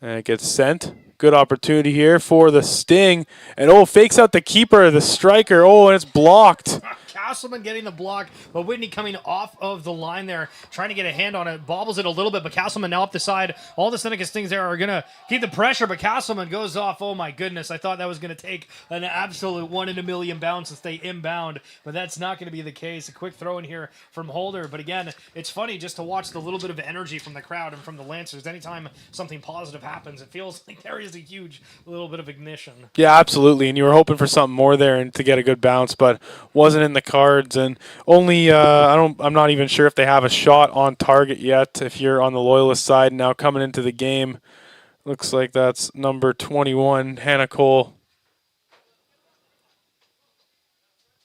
And it gets sent. Good opportunity here for the Sting. And fakes out the keeper, the striker. And it's blocked. Castleman getting the block, but Whitney coming off of the line there, trying to get a hand on it, bobbles it a little bit, but Castleman now up the side. All the Seneca Stings there are going to keep the pressure, but Castleman goes off. Oh my goodness, I thought that was going to take an absolute 1 in a million bounce and stay inbound, but that's not going to be the case. A quick throw in here from Holder, but again, it's funny just to watch the little bit of energy from the crowd and from the Lancers. Anytime something positive happens, it feels like there is a huge little bit of ignition. Yeah, absolutely, and you were hoping for something more there and to get a good bounce, but wasn't in the cards. And only I'm not even sure if they have a shot on target yet. If you're on the Loyalist side now coming into the game, looks like that's number 21, Hannah Cole.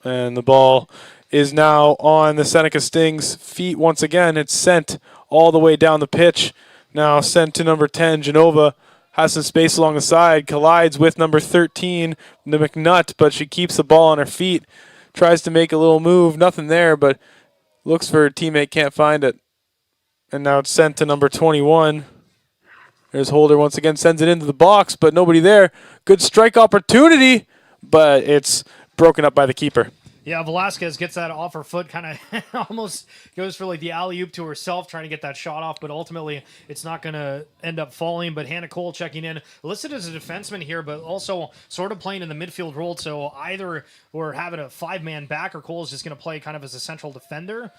And the ball is now on the Seneca Sting's feet once again. It's sent all the way down the pitch. Now sent to number 10, Genova. Has some space along the side. Collides with number 13, the McNutt, but she keeps the ball on her feet. Tries to make a little move. Nothing there, but looks for her teammate. Can't find it. And now it's sent to number 21. There's Holder once again. Sends it into the box, but nobody there. Good strike opportunity, but it's broken up by the keeper. Yeah, Velasquez gets that off her foot, kind of almost goes for like the alley oop to herself, trying to get that shot off, but ultimately it's not going to end up falling. But Hannah Cole checking in, listed as a defenseman here, but also sort of playing in the midfield role. So either we're having a 5-man back, or Cole is just going to play kind of as a central defender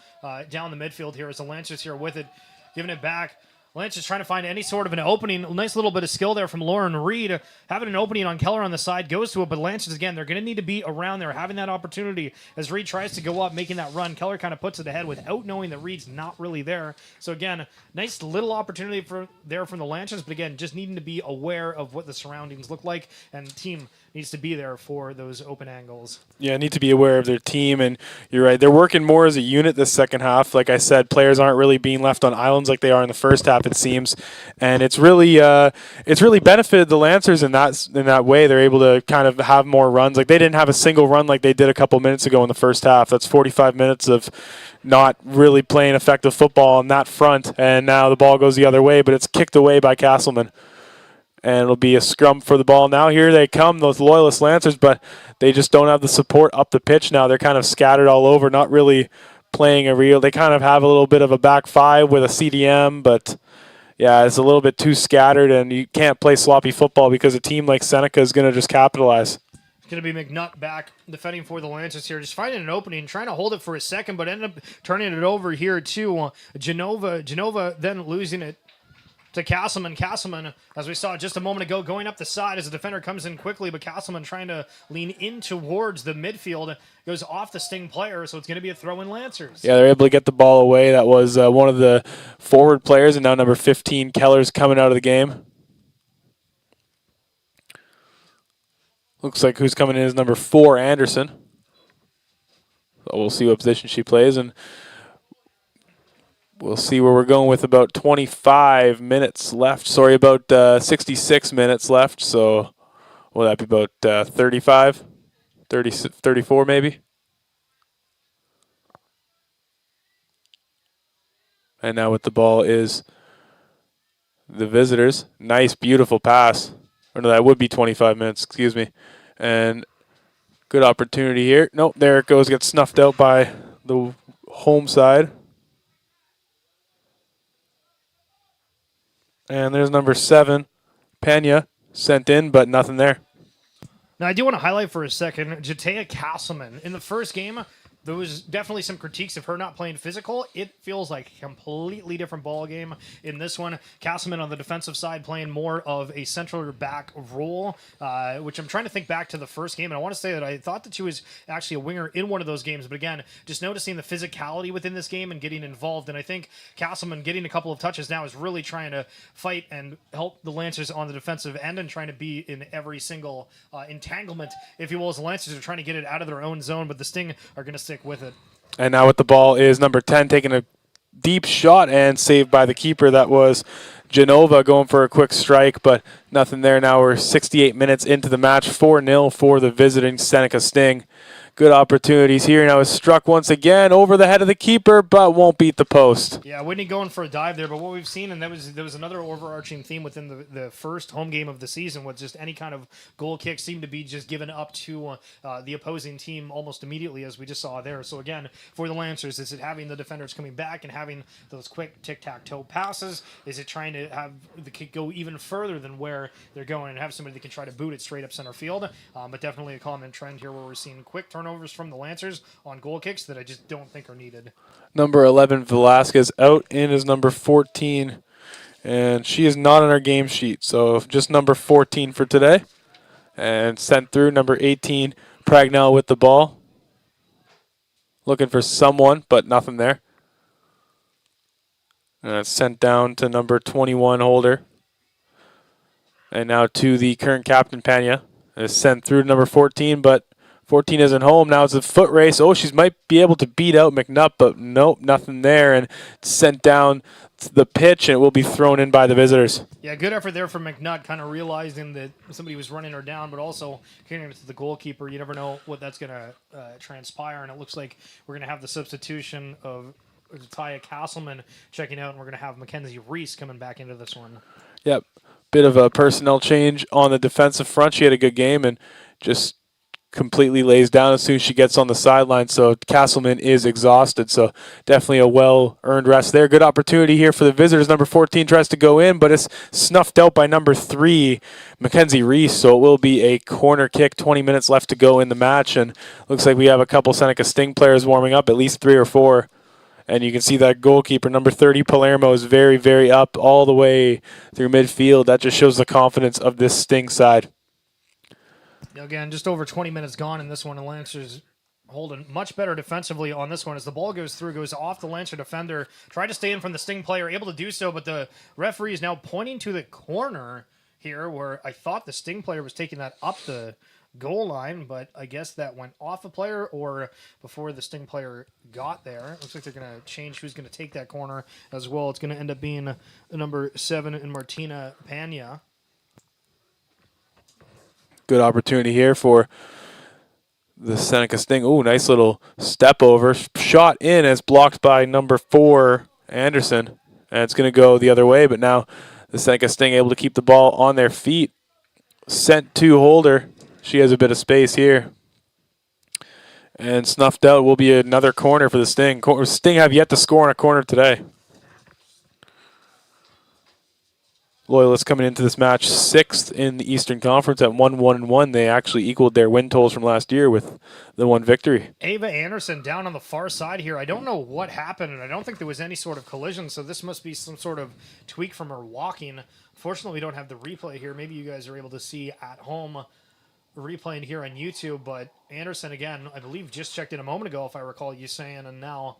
down the midfield here as the Lancers here with it, giving it back. Lynch is trying to find any sort of an opening. Nice little bit of skill there from Lauren Reed. Having an opening on Keller on the side, goes to it, but Lynch is, again, they're going to need to be around there, having that opportunity as Reed tries to go up, making that run. Keller kind of puts it ahead without knowing that Reed's not really there. So, again, nice little opportunity there from the Lanches, but, again, just needing to be aware of what the surroundings look like, and the team needs to be there for those open angles. Yeah, need to be aware of their team, and you're right. They're working more as a unit this second half. Like I said, players aren't really being left on islands like they are in the first half, it seems, and it's really benefited the Lancers in that way. They're able to kind of have more runs. Like they didn't have a single run like they did a couple minutes ago in the first half. That's 45 minutes of not really playing effective football on that front, and now the ball goes the other way, but it's kicked away by Castleman. And it'll be a scrum for the ball now. Here they come, those Loyalist Lancers, but they just don't have the support up the pitch now. They're kind of scattered all over, not really playing a real. They kind of have a little bit of a back five with a CDM, but yeah, it's a little bit too scattered, and you can't play sloppy football because a team like Seneca is going to just capitalize. It's going to be McNutt back defending for the Lancers here, just finding an opening, trying to hold it for a second, but ended up turning it over here to Genova. Genova then losing it to Castleman. Castleman, as we saw just a moment ago, going up the side as the defender comes in quickly, but Castleman trying to lean in towards the midfield, goes off the Sting player, so it's going to be a throw in Lancers. Yeah, they're able to get the ball away. That was one of the forward players, and now number 15, Keller's coming out of the game. Looks like who's coming in is number 4, Anderson. So we'll see what position she plays, and we'll see where we're going with about 25 minutes left. Sorry, about 66 minutes left. So will that be about 35, 30, 34 maybe? And now with the ball is the visitors. Nice, beautiful pass. Or no, that would be 25 minutes, excuse me. And good opportunity here. Nope, there it goes. Gets snuffed out by the home side. And there's number 7, Pena, sent in, but nothing there. Now, I do want to highlight for a second Jatea Castleman. In the first game, there was definitely some critiques of her not playing physical. It feels like a completely different ball game in this one. Castleman on the defensive side playing more of a central back role, which I'm trying to think back to the first game. And I want to say that I thought that she was actually a winger in one of those games. But again, just noticing the physicality within this game and getting involved. And I think Castleman getting a couple of touches now is really trying to fight and help the Lancers on the defensive end and trying to be in every single entanglement, if you will, as the Lancers are trying to get it out of their own zone. But the Sting are going to stick with it. And now with the ball is number 10 taking a deep shot and saved by the keeper. That was Genova going for a quick strike, but nothing there. Now we're 68 minutes into the match, 4-0 for the visiting Seneca Sting. Good opportunities here. Now is struck once again over the head of the keeper, but won't beat the post. Yeah, Whitney going for a dive there, but what we've seen, and there was another overarching theme within the first home game of the season, was just any kind of goal kick seemed to be just given up to the opposing team almost immediately, as we just saw there. So again, for the Lancers, is it having the defenders coming back and having those quick tic-tac-toe passes? Is it trying to have the kick go even further than where they're going and have somebody that can try to boot it straight up center field? But definitely a common trend here where we're seeing quick turnovers from the Lancers on goal kicks that I just don't think are needed. Number 11, Velasquez, out in is number 14, and she is not on our game sheet, so just number 14 for today. And sent through, number 18, Pragnell with the ball. Looking for someone, but nothing there. And it's sent down to number 21, Holder. And now to the current captain, Pena. It's sent through to number 14, but 14 isn't home. Now it's a foot race. Oh, she might be able to beat out McNutt, but nope, nothing there. And it's sent down to the pitch, and it will be thrown in by the visitors. Yeah, good effort there from McNutt, kind of realizing that somebody was running her down, but also carrying it to the goalkeeper. You never know what that's going to transpire, and it looks like we're going to have the substitution of Taya Castleman checking out, and we're going to have Mackenzie Reese coming back into this one. Yep, bit of a personnel change on the defensive front. She had a good game and just completely lays down as soon as she gets on the sideline. So Castleman is exhausted. So definitely a well-earned rest there. Good opportunity here for the visitors. Number 14 tries to go in, but it's snuffed out by number 3, Mackenzie Reese. So it will be a corner kick. 20 minutes left to go in the match, and looks like we have a couple Seneca Sting players warming up, at least 3 or 4. And you can see that goalkeeper, number 30, Palermo, is very, very up all the way through midfield. That just shows the confidence of this Sting side. Again, just over 20 minutes gone in this one, and Lancers holding much better defensively on this one as the ball goes through, goes off the Lancer defender, tried to stay in from the Sting player, able to do so, but the referee is now pointing to the corner here where I thought the Sting player was taking that up the goal line, but I guess that went off a player or before the Sting player got there. Looks like they're going to change who's going to take that corner as well. It's going to end up being number 7 in Martina Pena. Good opportunity here for the Seneca Sting. Oh, nice little step over. Shot in as blocked by number 4, Anderson. And it's going to go the other way, but now the Seneca Sting able to keep the ball on their feet. Sent to Holder. She has a bit of space here. And snuffed out will be another corner for the Sting. Sting have yet to score on a corner today. Loyalists coming into this match 6th in the Eastern Conference at 1-1-1. They actually equaled their win totals from last year with the 1 victory. Ava Anderson down on the far side here. I don't know what happened, and I don't think there was any sort of collision, so this must be some sort of tweak from her walking. Unfortunately, we don't have the replay here. Maybe you guys are able to see at home replaying here on YouTube, but Anderson, again, I believe just checked in a moment ago, if I recall you saying, and now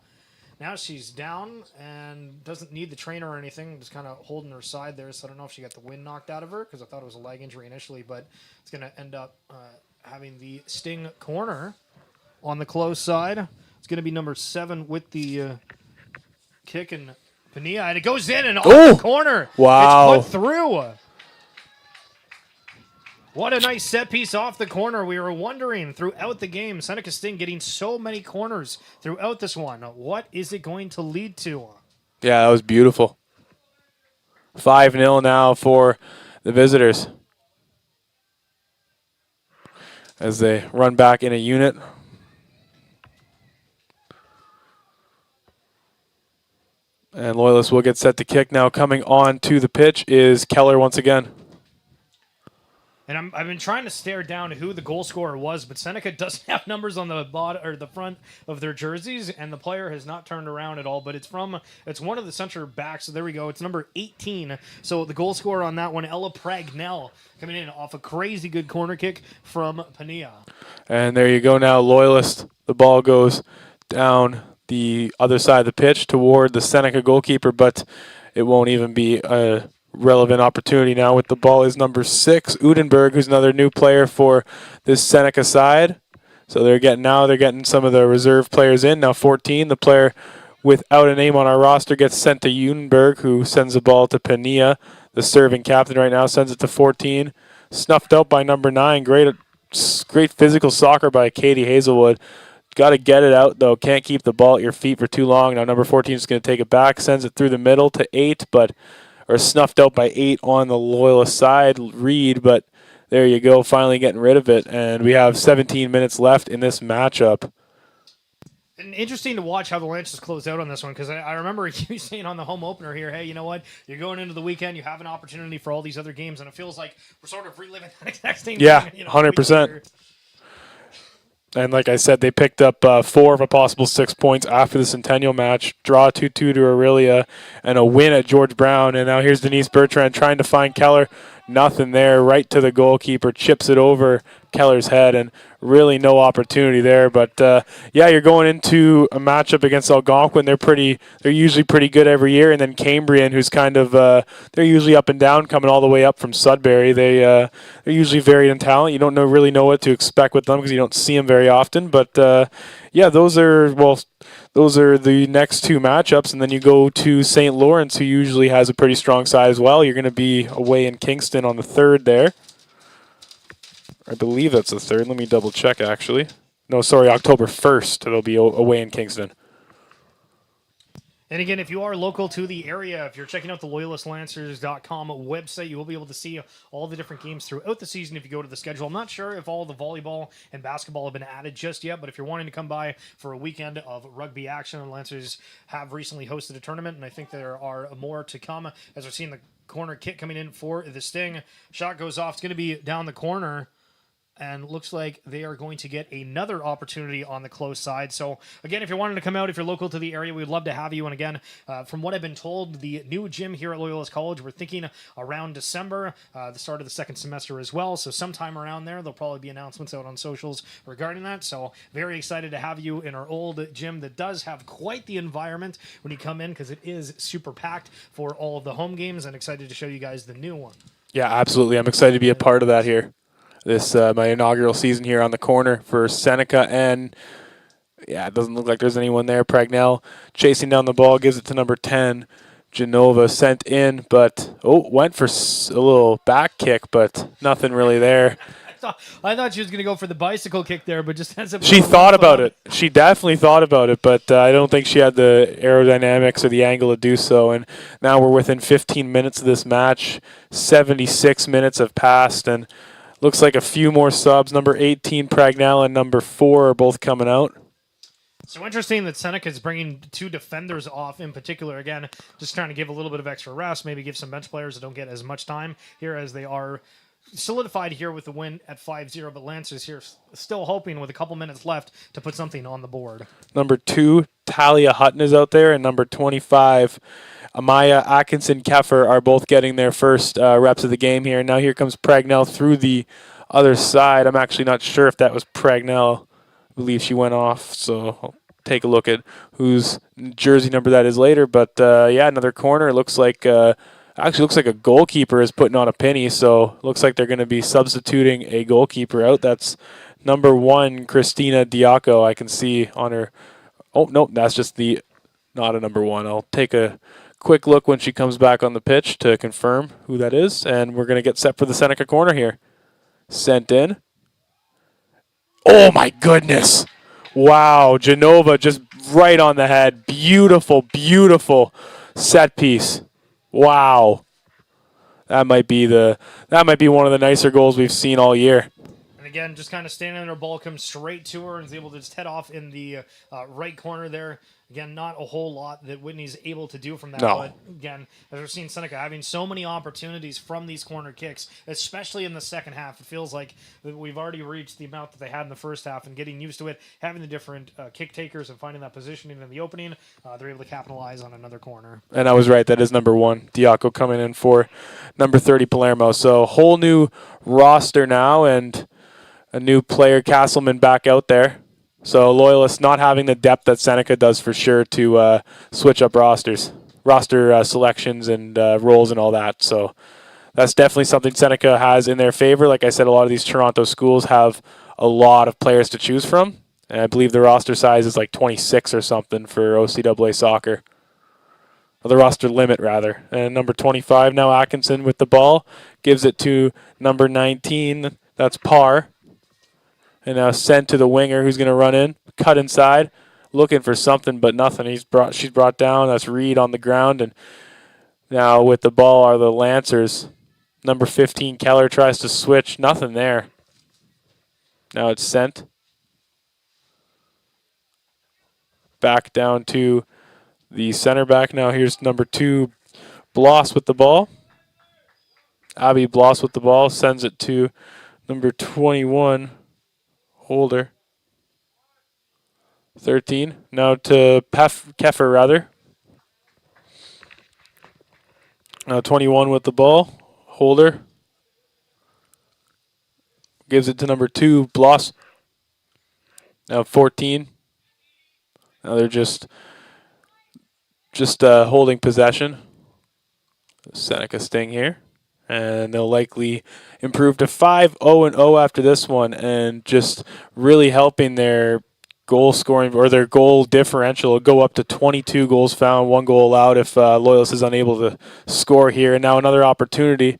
she's down and doesn't need the trainer or anything, just kind of holding her side there, so I don't know if she got the wind knocked out of her, because I thought it was a leg injury initially, but it's going to end up having the Sting corner on the close side. It's going to be number 7 with the kick, and Pania, and it goes in and off the corner. Wow. It's put through. What a nice set piece off the corner. We were wondering throughout the game, Seneca Sting getting so many corners throughout this one. What is it going to lead to? Yeah, that was beautiful. 5-0 now for the visitors as they run back in a unit. And Loyalists will get set to kick now. Coming on to the pitch is Keller once again. And I've been trying to stare down who the goal scorer was, but Seneca doesn't have numbers on the bottom or the front of their jerseys, and the player has not turned around at all. But it's one of the center backs. So there we go. It's number 18. So the goal scorer on that one, Ella Pragnell, coming in off a crazy good corner kick from Pania. And there you go now, Loyalist. The ball goes down the other side of the pitch toward the Seneca goalkeeper, but it won't even be a relevant opportunity now. With the ball is number 6, Udenberg, who's another new player for this Seneca side. So they're getting some of the reserve players in. Now 14, the player without a name on our roster gets sent to Udenberg, who sends the ball to Pania. The serving captain right now sends it to 14. Snuffed out by number 9. Great physical soccer by Katie Hazelwood. Got to get it out, though. Can't keep the ball at your feet for too long. Now number 14 is going to take it back. Sends it through the middle to 8, or snuffed out by 8 on the Loyalist side, Reed, but there you go, finally getting rid of it. And we have 17 minutes left in this matchup. And interesting to watch how the Lancers close out on this one, because I remember you saying on the home opener here, hey, you know what? You're going into the weekend, you have an opportunity for all these other games, and it feels like we're sort of reliving that exact same Yeah, thing, 100%. And like I said, they picked up 4 of a possible 6 points after the Centennial match. Draw 2-2 to Aurelia and a win at George Brown. And now here's Denise Bertrand trying to find Keller. Nothing there. Right to the goalkeeper. Chips it over Keller's head. And really no opportunity there. But, yeah, you're going into a matchup against Algonquin. They're usually pretty good every year. And then Cambrian, who's kind of they're usually up and down, coming all the way up from Sudbury. They're usually varied in talent. You don't really know what to expect with them because you don't see them very often. But, yeah, those are the next 2 matchups. And then you go to St. Lawrence, who usually has a pretty strong side as well. You're going to be away in Kingston on the 3rd there. I believe that's the 3rd. Let me double check, actually. No, sorry, October 1st. It'll be away in Kingston. And again, if you are local to the area, if you're checking out the loyalistlancers.com website, you will be able to see all the different games throughout the season if you go to the schedule. I'm not sure if all the volleyball and basketball have been added just yet, but if you're wanting to come by for a weekend of rugby action, the Lancers have recently hosted a tournament, and I think there are more to come as we're seeing the corner kick coming in for the Sting. Shot goes off. It's going to be down the corner. And looks like they are going to get another opportunity on the close side. So, again, if you're wanting to come out, if you're local to the area, we'd love to have you. And again, from what I've been told, the new gym here at Loyalist College, we're thinking around December, the start of the second semester as well. So, sometime around there, there'll probably be announcements out on socials regarding that. So, very excited to have you in our old gym that does have quite the environment when you come in because it is super packed for all of the home games, and excited to show you guys the new one. Yeah, absolutely. I'm excited to be a part of that here. This my inaugural season here on the corner for Seneca, and yeah, it doesn't look like there's anyone there. Pragnell chasing down the ball, gives it to number 10. Genova sent in, but went for a little back kick, but nothing really there. I thought she was going to go for the bicycle kick there, but just ends up. She thought about it. She definitely thought about it, but I don't think she had the aerodynamics or the angle to do so. And now we're within 15 minutes of this match. 76 minutes have passed, and looks like a few more subs. Number 18, Pragnell, and number 4 are both coming out. So interesting that Seneca is bringing 2 defenders off in particular. Again, just trying to give a little bit of extra rest, maybe give some bench players that don't get as much time here as they are solidified here with the win at 5-0. But Lancers here still hoping with a couple minutes left to put something on the board. Number 2, Talia Hutton is out there, and number 25, Amaya Atkinson-Keffer are both getting their first reps of the game here. Now here comes Pragnell through the other side. I'm actually not sure if that was Pragnell. I believe she went off, so I'll take a look at whose jersey number that is later. But yeah, another corner. It looks like actually looks like a goalkeeper is putting on a penny, so looks like they're going to be substituting a goalkeeper out. That's number 1, Christina Diaco. I can see on her. Oh, no, that's just not a number 1. I'll take a quick look when she comes back on the pitch to confirm who that is, and we're going to get set for the Seneca corner here. Sent in. Oh, my goodness. Wow, Genova just right on the head. Beautiful, beautiful set piece. Wow. That might be one of the nicer goals we've seen all year. And again, just kind of standing there, ball comes straight to her and is able to just head off in the right corner there. Again, not a whole lot that Whitney's able to do from that. No. But again, as we're seeing Seneca having so many opportunities from these corner kicks, especially in the second half, it feels like we've already reached the amount that they had in the first half, and getting used to it, having the different kick takers and finding that positioning in the opening, they're able to capitalize on another corner. And I was right. That is number 1. Diaco coming in for number 30, Palermo. So whole new roster now, and a new player, Castleman, back out there. So Loyalist not having the depth that Seneca does for sure to switch up roster selections and roles and all that. So that's definitely something Seneca has in their favor. Like I said, a lot of these Toronto schools have a lot of players to choose from. And I believe the roster size is like 26 or something for OCAA soccer. Or the roster limit, rather. And number 25 now, Atkinson with the ball. Gives it to number 19. That's Parr. And now sent to the winger, who's going to run in, cut inside, looking for something, but nothing. She's brought down. That's Reed on the ground, and now with the ball are the Lancers. Number 15, Keller tries to switch. Nothing there. Now it's sent back down to the center back. Now here's number 2, Bloss with the ball. Abby Bloss with the ball sends it to number 21. Holder. 13. Now to Keffer, rather. Now 21 with the ball. Holder. Gives it to number 2, Bloss. Now 14. Now they're just holding possession. Seneca Sting here. And they'll likely improve to 5-0-0 after this one, and just really helping their goal scoring or their goal differential go up to 22 goals found, 1 goal allowed if Loyalist is unable to score here. And now another opportunity.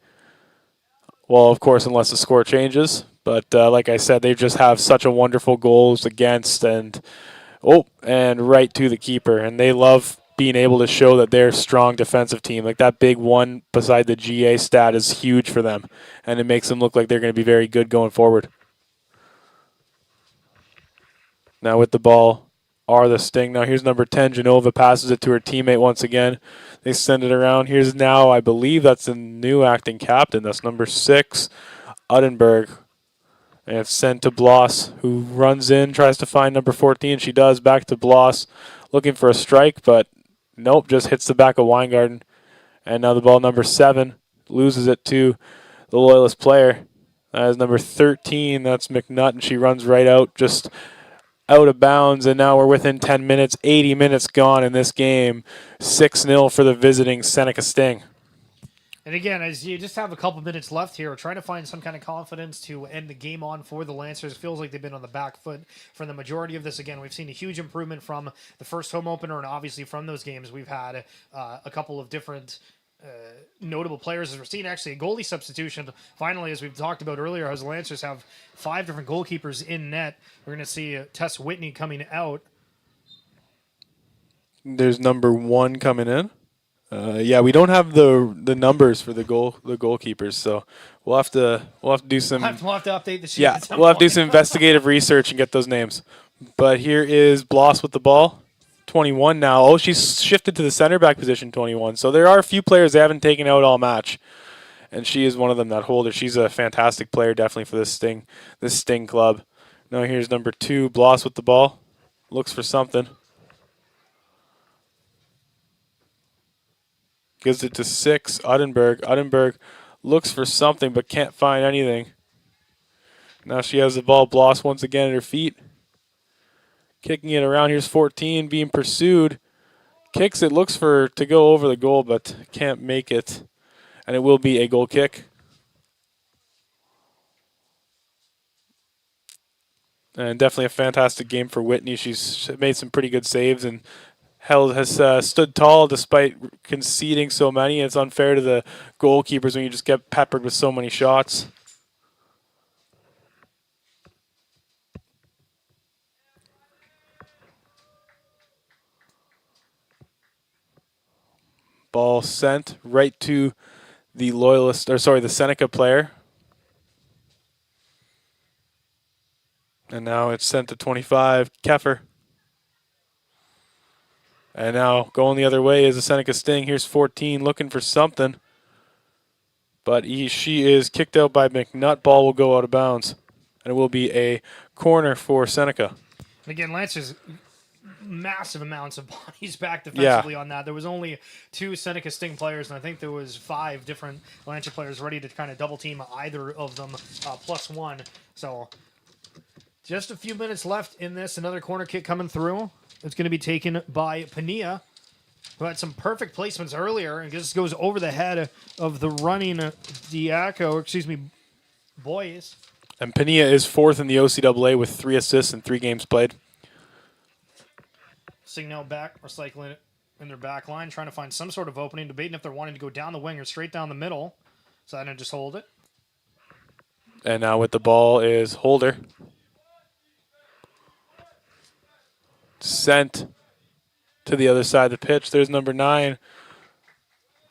Well, of course, unless the score changes. But like I said, they just have such a wonderful goals against, and right to the keeper. And they love being able to show that they're a strong defensive team. Like that big one beside the GA stat is huge for them, and it makes them look like they're going to be very good going forward. Now with the ball are the Sting. Now here's number 10, Genova, passes it to her teammate once again. They send it around. Here's now, I believe that's the new acting captain. That's number 6, Uddenberg. And it's sent to Bloss, who runs in, tries to find number 14. She does. Back to Bloss, looking for a strike, but nope, just hits the back of Weingarten. And now the ball, number 7, loses it to the Loyalist player. That is number 13. That's McNutt, and she runs right out, just out of bounds. And now we're within 10 minutes, 80 minutes gone in this game. 6-0 for the visiting Seneca Sting. And again, as you just have a couple minutes left here, we're trying to find some kind of confidence to end the game on for the Lancers. It feels like they've been on the back foot for the majority of this. Again, we've seen a huge improvement from the first home opener, and obviously from those games, we've had a couple of different notable players. As we're seeing actually a goalie substitution. Finally, as we've talked about earlier, as the Lancers have 5 different goalkeepers in net, we're going to see Tess Whitney coming out. There's number 1 coming in. Yeah, we don't have the numbers for the goalkeepers, so we'll have to do some. We'll have to update the sheet. Yeah, we'll have to do some investigative research and get those names. But here is Bloss with the ball, 21 now. Oh, she's shifted to the center back position, 21. So there are a few players they haven't taken out all match, and she is one of them that hold her. She's a fantastic player, definitely for this Sting club. Now here's number 2, Bloss with the ball, looks for something. Gives it to 6, Uddenberg. Uddenberg looks for something but can't find anything. Now she has the ball. Bloss once again at her feet. Kicking it around. Here's 14 being pursued. Kicks it, looks for to go over the goal but can't make it. And it will be a goal kick. And definitely a fantastic game for Whitney. She's made some pretty good saves and has stood tall despite conceding so many. It's unfair to the goalkeepers when you just get peppered with so many shots. Ball sent right to the the Seneca player. And now it's sent to 25, Keffer. And now going the other way is the Seneca Sting. Here's 14 looking for something. But she is kicked out by McNutt. Ball will go out of bounds. And it will be a corner for Seneca. And again, Lancers, massive amounts of bodies back defensively on that. There was only 2 Seneca Sting players, and I think there was 5 different Lancer players ready to kind of double team either of them, plus 1. So just a few minutes left in this. Another corner kick coming through. It's going to be taken by Pania, who had some perfect placements earlier, and just goes over the head of the running Boys. And Pania is 4th in the OCAA with 3 assists in 3 games played. Sting now back, recycling it in their back line, trying to find some sort of opening, debating if they're wanting to go down the wing or straight down the middle. So I'm going to just hold it. And now with the ball is Holder. Sent to the other side of the pitch. There's number 9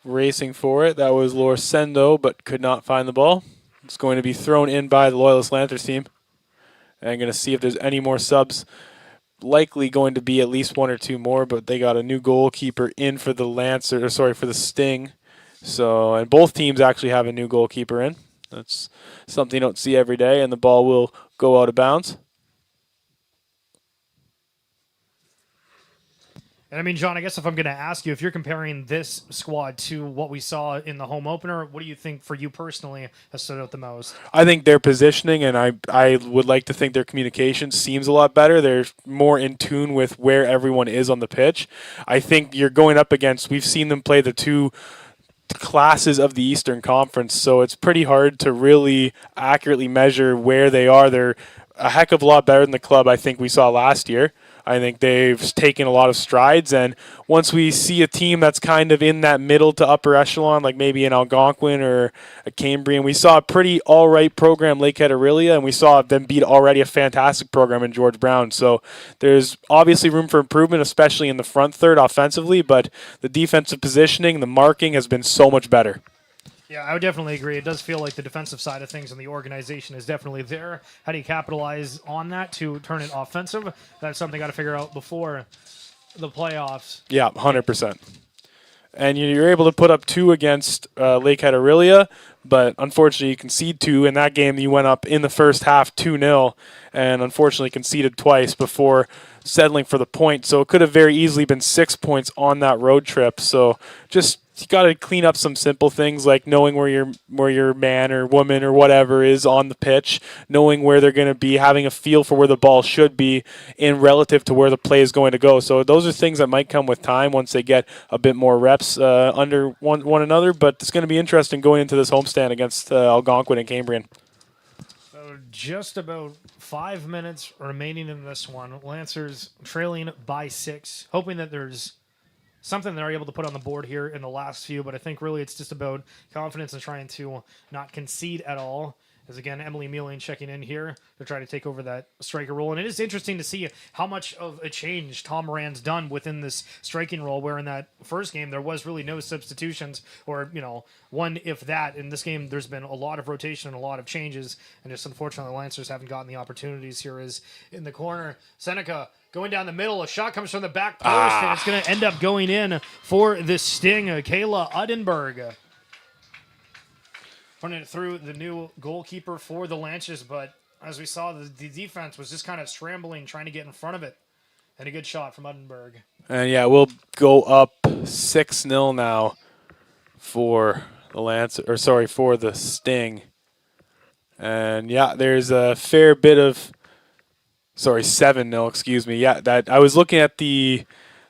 racing for it. That was Lorsendo, but could not find the ball. It's going to be thrown in by the Loyalist Lancers team. And I'm going to see if there's any more subs. Likely going to be at least 1 or 2 more, but they got a new goalkeeper in for the Sting. So, and both teams actually have a new goalkeeper in. That's something you don't see every day, and the ball will go out of bounds. And I mean, John, I guess if I'm going to ask you, if you're comparing this squad to what we saw in the home opener, what do you think for you personally has stood out the most? I think their positioning, and I would like to think their communication seems a lot better. They're more in tune with where everyone is on the pitch. I think you're going up against, we've seen them play the 2 classes of the Eastern Conference, so it's pretty hard to really accurately measure where they are. They're a heck of a lot better than the club I think we saw last year. I think they've taken a lot of strides, and once we see a team that's kind of in that middle to upper echelon, like maybe an Algonquin or a Cambrian, we saw a pretty all-right program, Lakehead Aurelia, and we saw them beat already a fantastic program in George Brown. So there's obviously room for improvement, especially in the front third offensively, but the defensive positioning, the marking has been so much better. Yeah, I would definitely agree. It does feel like the defensive side of things and the organization is definitely there. How do you capitalize on that to turn it offensive? That's something got to figure out before the playoffs. Yeah, 100%. And you're able to put up 2 against Lakehead Aurelia, but unfortunately you concede 2. In that game, you went up in the first half 2-0, and unfortunately conceded twice before settling for the point. So it could have very easily been 6 points on that road trip. So just you got to clean up some simple things like knowing where your man or woman or whatever is on the pitch, knowing where they're going to be, having a feel for where the ball should be in relative to where the play is going to go. So those are things that might come with time once they get a bit more reps under one another. But it's going to be interesting going into this homestand against Algonquin and Cambrian. So just about 5 minutes remaining in this one. Lancers trailing by 6, hoping that there's something they're able to put on the board here in the last few, but I think really it's just about confidence and trying to not concede at all. As again, Emily Mealing checking in here to try to take over that striker role. And it is interesting to see how much of a change Tom Moran's done within this striking role, where in that first game there was really no substitutions or, one if that. In this game, there's been a lot of rotation and a lot of changes, and just unfortunately the Lancers haven't gotten the opportunities here as in the corner. Seneca going down the middle. A shot comes from the back post, and it's going to end up going in for the Sting. Kayla Udenberg putting it through the new goalkeeper for the Lancers, but as we saw, the defense was just kind of scrambling, trying to get in front of it. And a good shot from Udenberg. And yeah, we'll go up 6-0 now for the for the Sting. And yeah, there's a fair bit of 7-0, excuse me. Yeah, that I was looking at the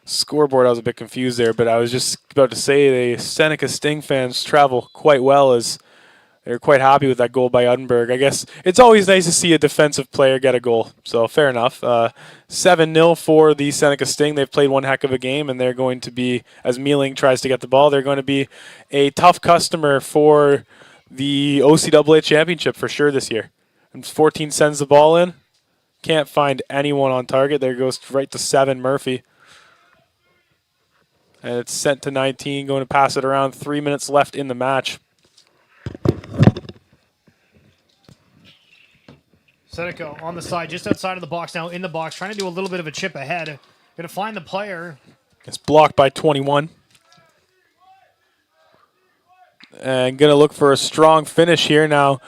scoreboard, I was a bit confused there, but I was just about to say the Seneca Sting fans travel quite well as they're quite happy with that goal by Udenberg. I guess it's always nice to see a defensive player get a goal, so fair enough. 7-0 for the Seneca Sting. They've played one heck of a game, and they're going to be, as Mealing tries to get the ball, they're going to be a tough customer for the OCAA championship for sure this year. And 14 sends the ball in. Can't find anyone on target. There goes right to 7, Murphy. And it's sent to 19, going to pass it around. 3 minutes left in the match. Seneca on the side, just outside of the box now, in the box, trying to do a little bit of a chip ahead. Going to find the player. It's blocked by 21. And going to look for a strong finish here now.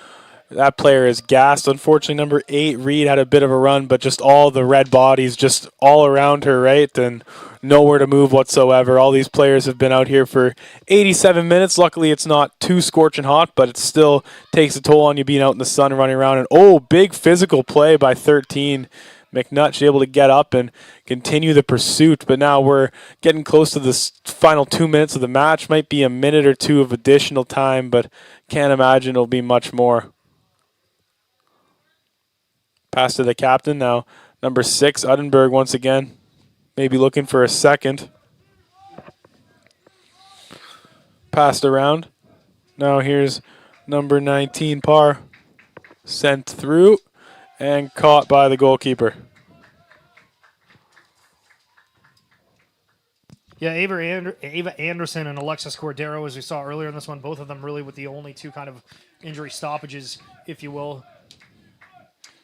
That player is gassed. Unfortunately, number 8, Reed, had a bit of a run, but just all the red bodies just all around her, right? And nowhere to move whatsoever. All these players have been out here for 87 minutes. Luckily, it's not too scorching hot, but it still takes a toll on you being out in the sun and running around. And big physical play by 13. McNutt able to get up and continue the pursuit, but now we're getting close to the final 2 minutes of the match. Might be a minute or two of additional time, but can't imagine it'll be much more. Pass to the captain now. Number 6, Udenberg once again. Maybe looking for a second. Passed around. Now here's number 19, Parr. Sent through and caught by the goalkeeper. Yeah, Ava Anderson and Alexis Cordero, as we saw earlier in this one, both of them really with the only 2 kind of injury stoppages, if you will.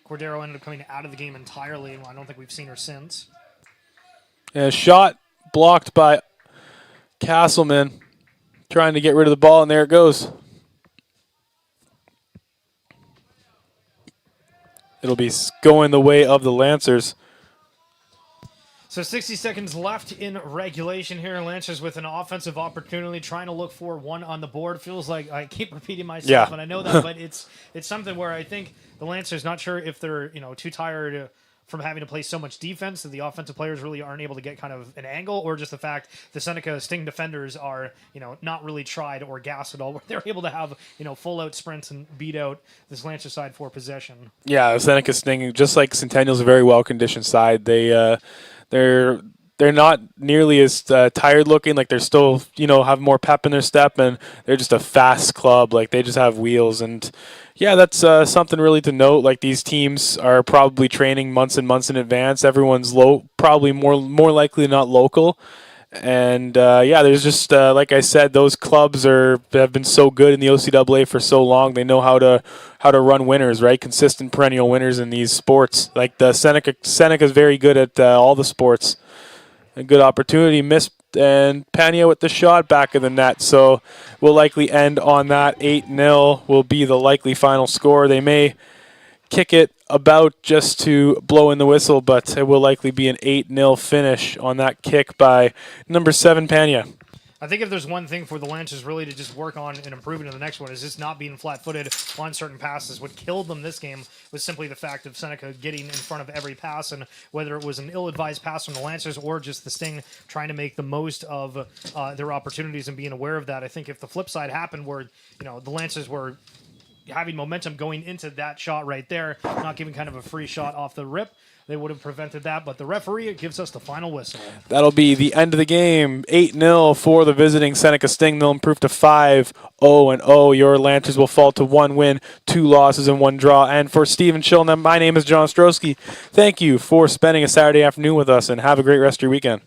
Cordero ended up coming out of the game entirely, and I don't think we've seen her since. And a shot blocked by Castleman, trying to get rid of the ball, and there it goes. It'll be going the way of the Lancers. So 60 seconds left in regulation here. Lancers with an offensive opportunity, trying to look for one on the board. Feels like I keep repeating myself, and I know that, but it's something where I think the Lancers, not sure if they're too tired from having to play so much defense that the offensive players really aren't able to get kind of an angle, or just the fact the Seneca Sting defenders are, not really tried or gassed at all, where they're able to have, full out sprints and beat out this Lancer side for possession. Yeah, Seneca Sting, just like Centennial's a very well conditioned side. They're not nearly as tired looking. Like they're still, have more pep in their step, and they're just a fast club. Like they just have wheels, and yeah, that's something really to note. Like these teams are probably training months and months in advance. Everyone's probably more likely not local. And there's just like I said, those clubs have been so good in the OCAA for so long. They know how to run winners, right? Consistent perennial winners in these sports. Like the Seneca's very good at all the sports. A good opportunity missed, and Pania with the shot back of the net. So we'll likely end on that. 8-0 will be the likely final score. They may kick it about just to blow in the whistle, but it will likely be an 8-0 finish on that kick by number 7, Pania. I think if there's one thing for the Lancers really to just work on and improve into the next one is just not being flat-footed on certain passes. What killed them this game was simply the fact of Seneca getting in front of every pass, and whether it was an ill-advised pass from the Lancers or just the Sting trying to make the most of their opportunities and being aware of that. I think if the flip side happened where, the Lancers were having momentum going into that shot right there, not giving kind of a free shot off the rip, they would have prevented that, but the referee gives us the final whistle. That'll be the end of the game. 8-0 for the visiting Seneca Sting. They'll improve to 5-0-0. Your Lancers will fall to 1 win, 2 losses, and 1 draw. And for Steven Shilton, my name is John Ostrowski. Thank you for spending a Saturday afternoon with us, and have a great rest of your weekend.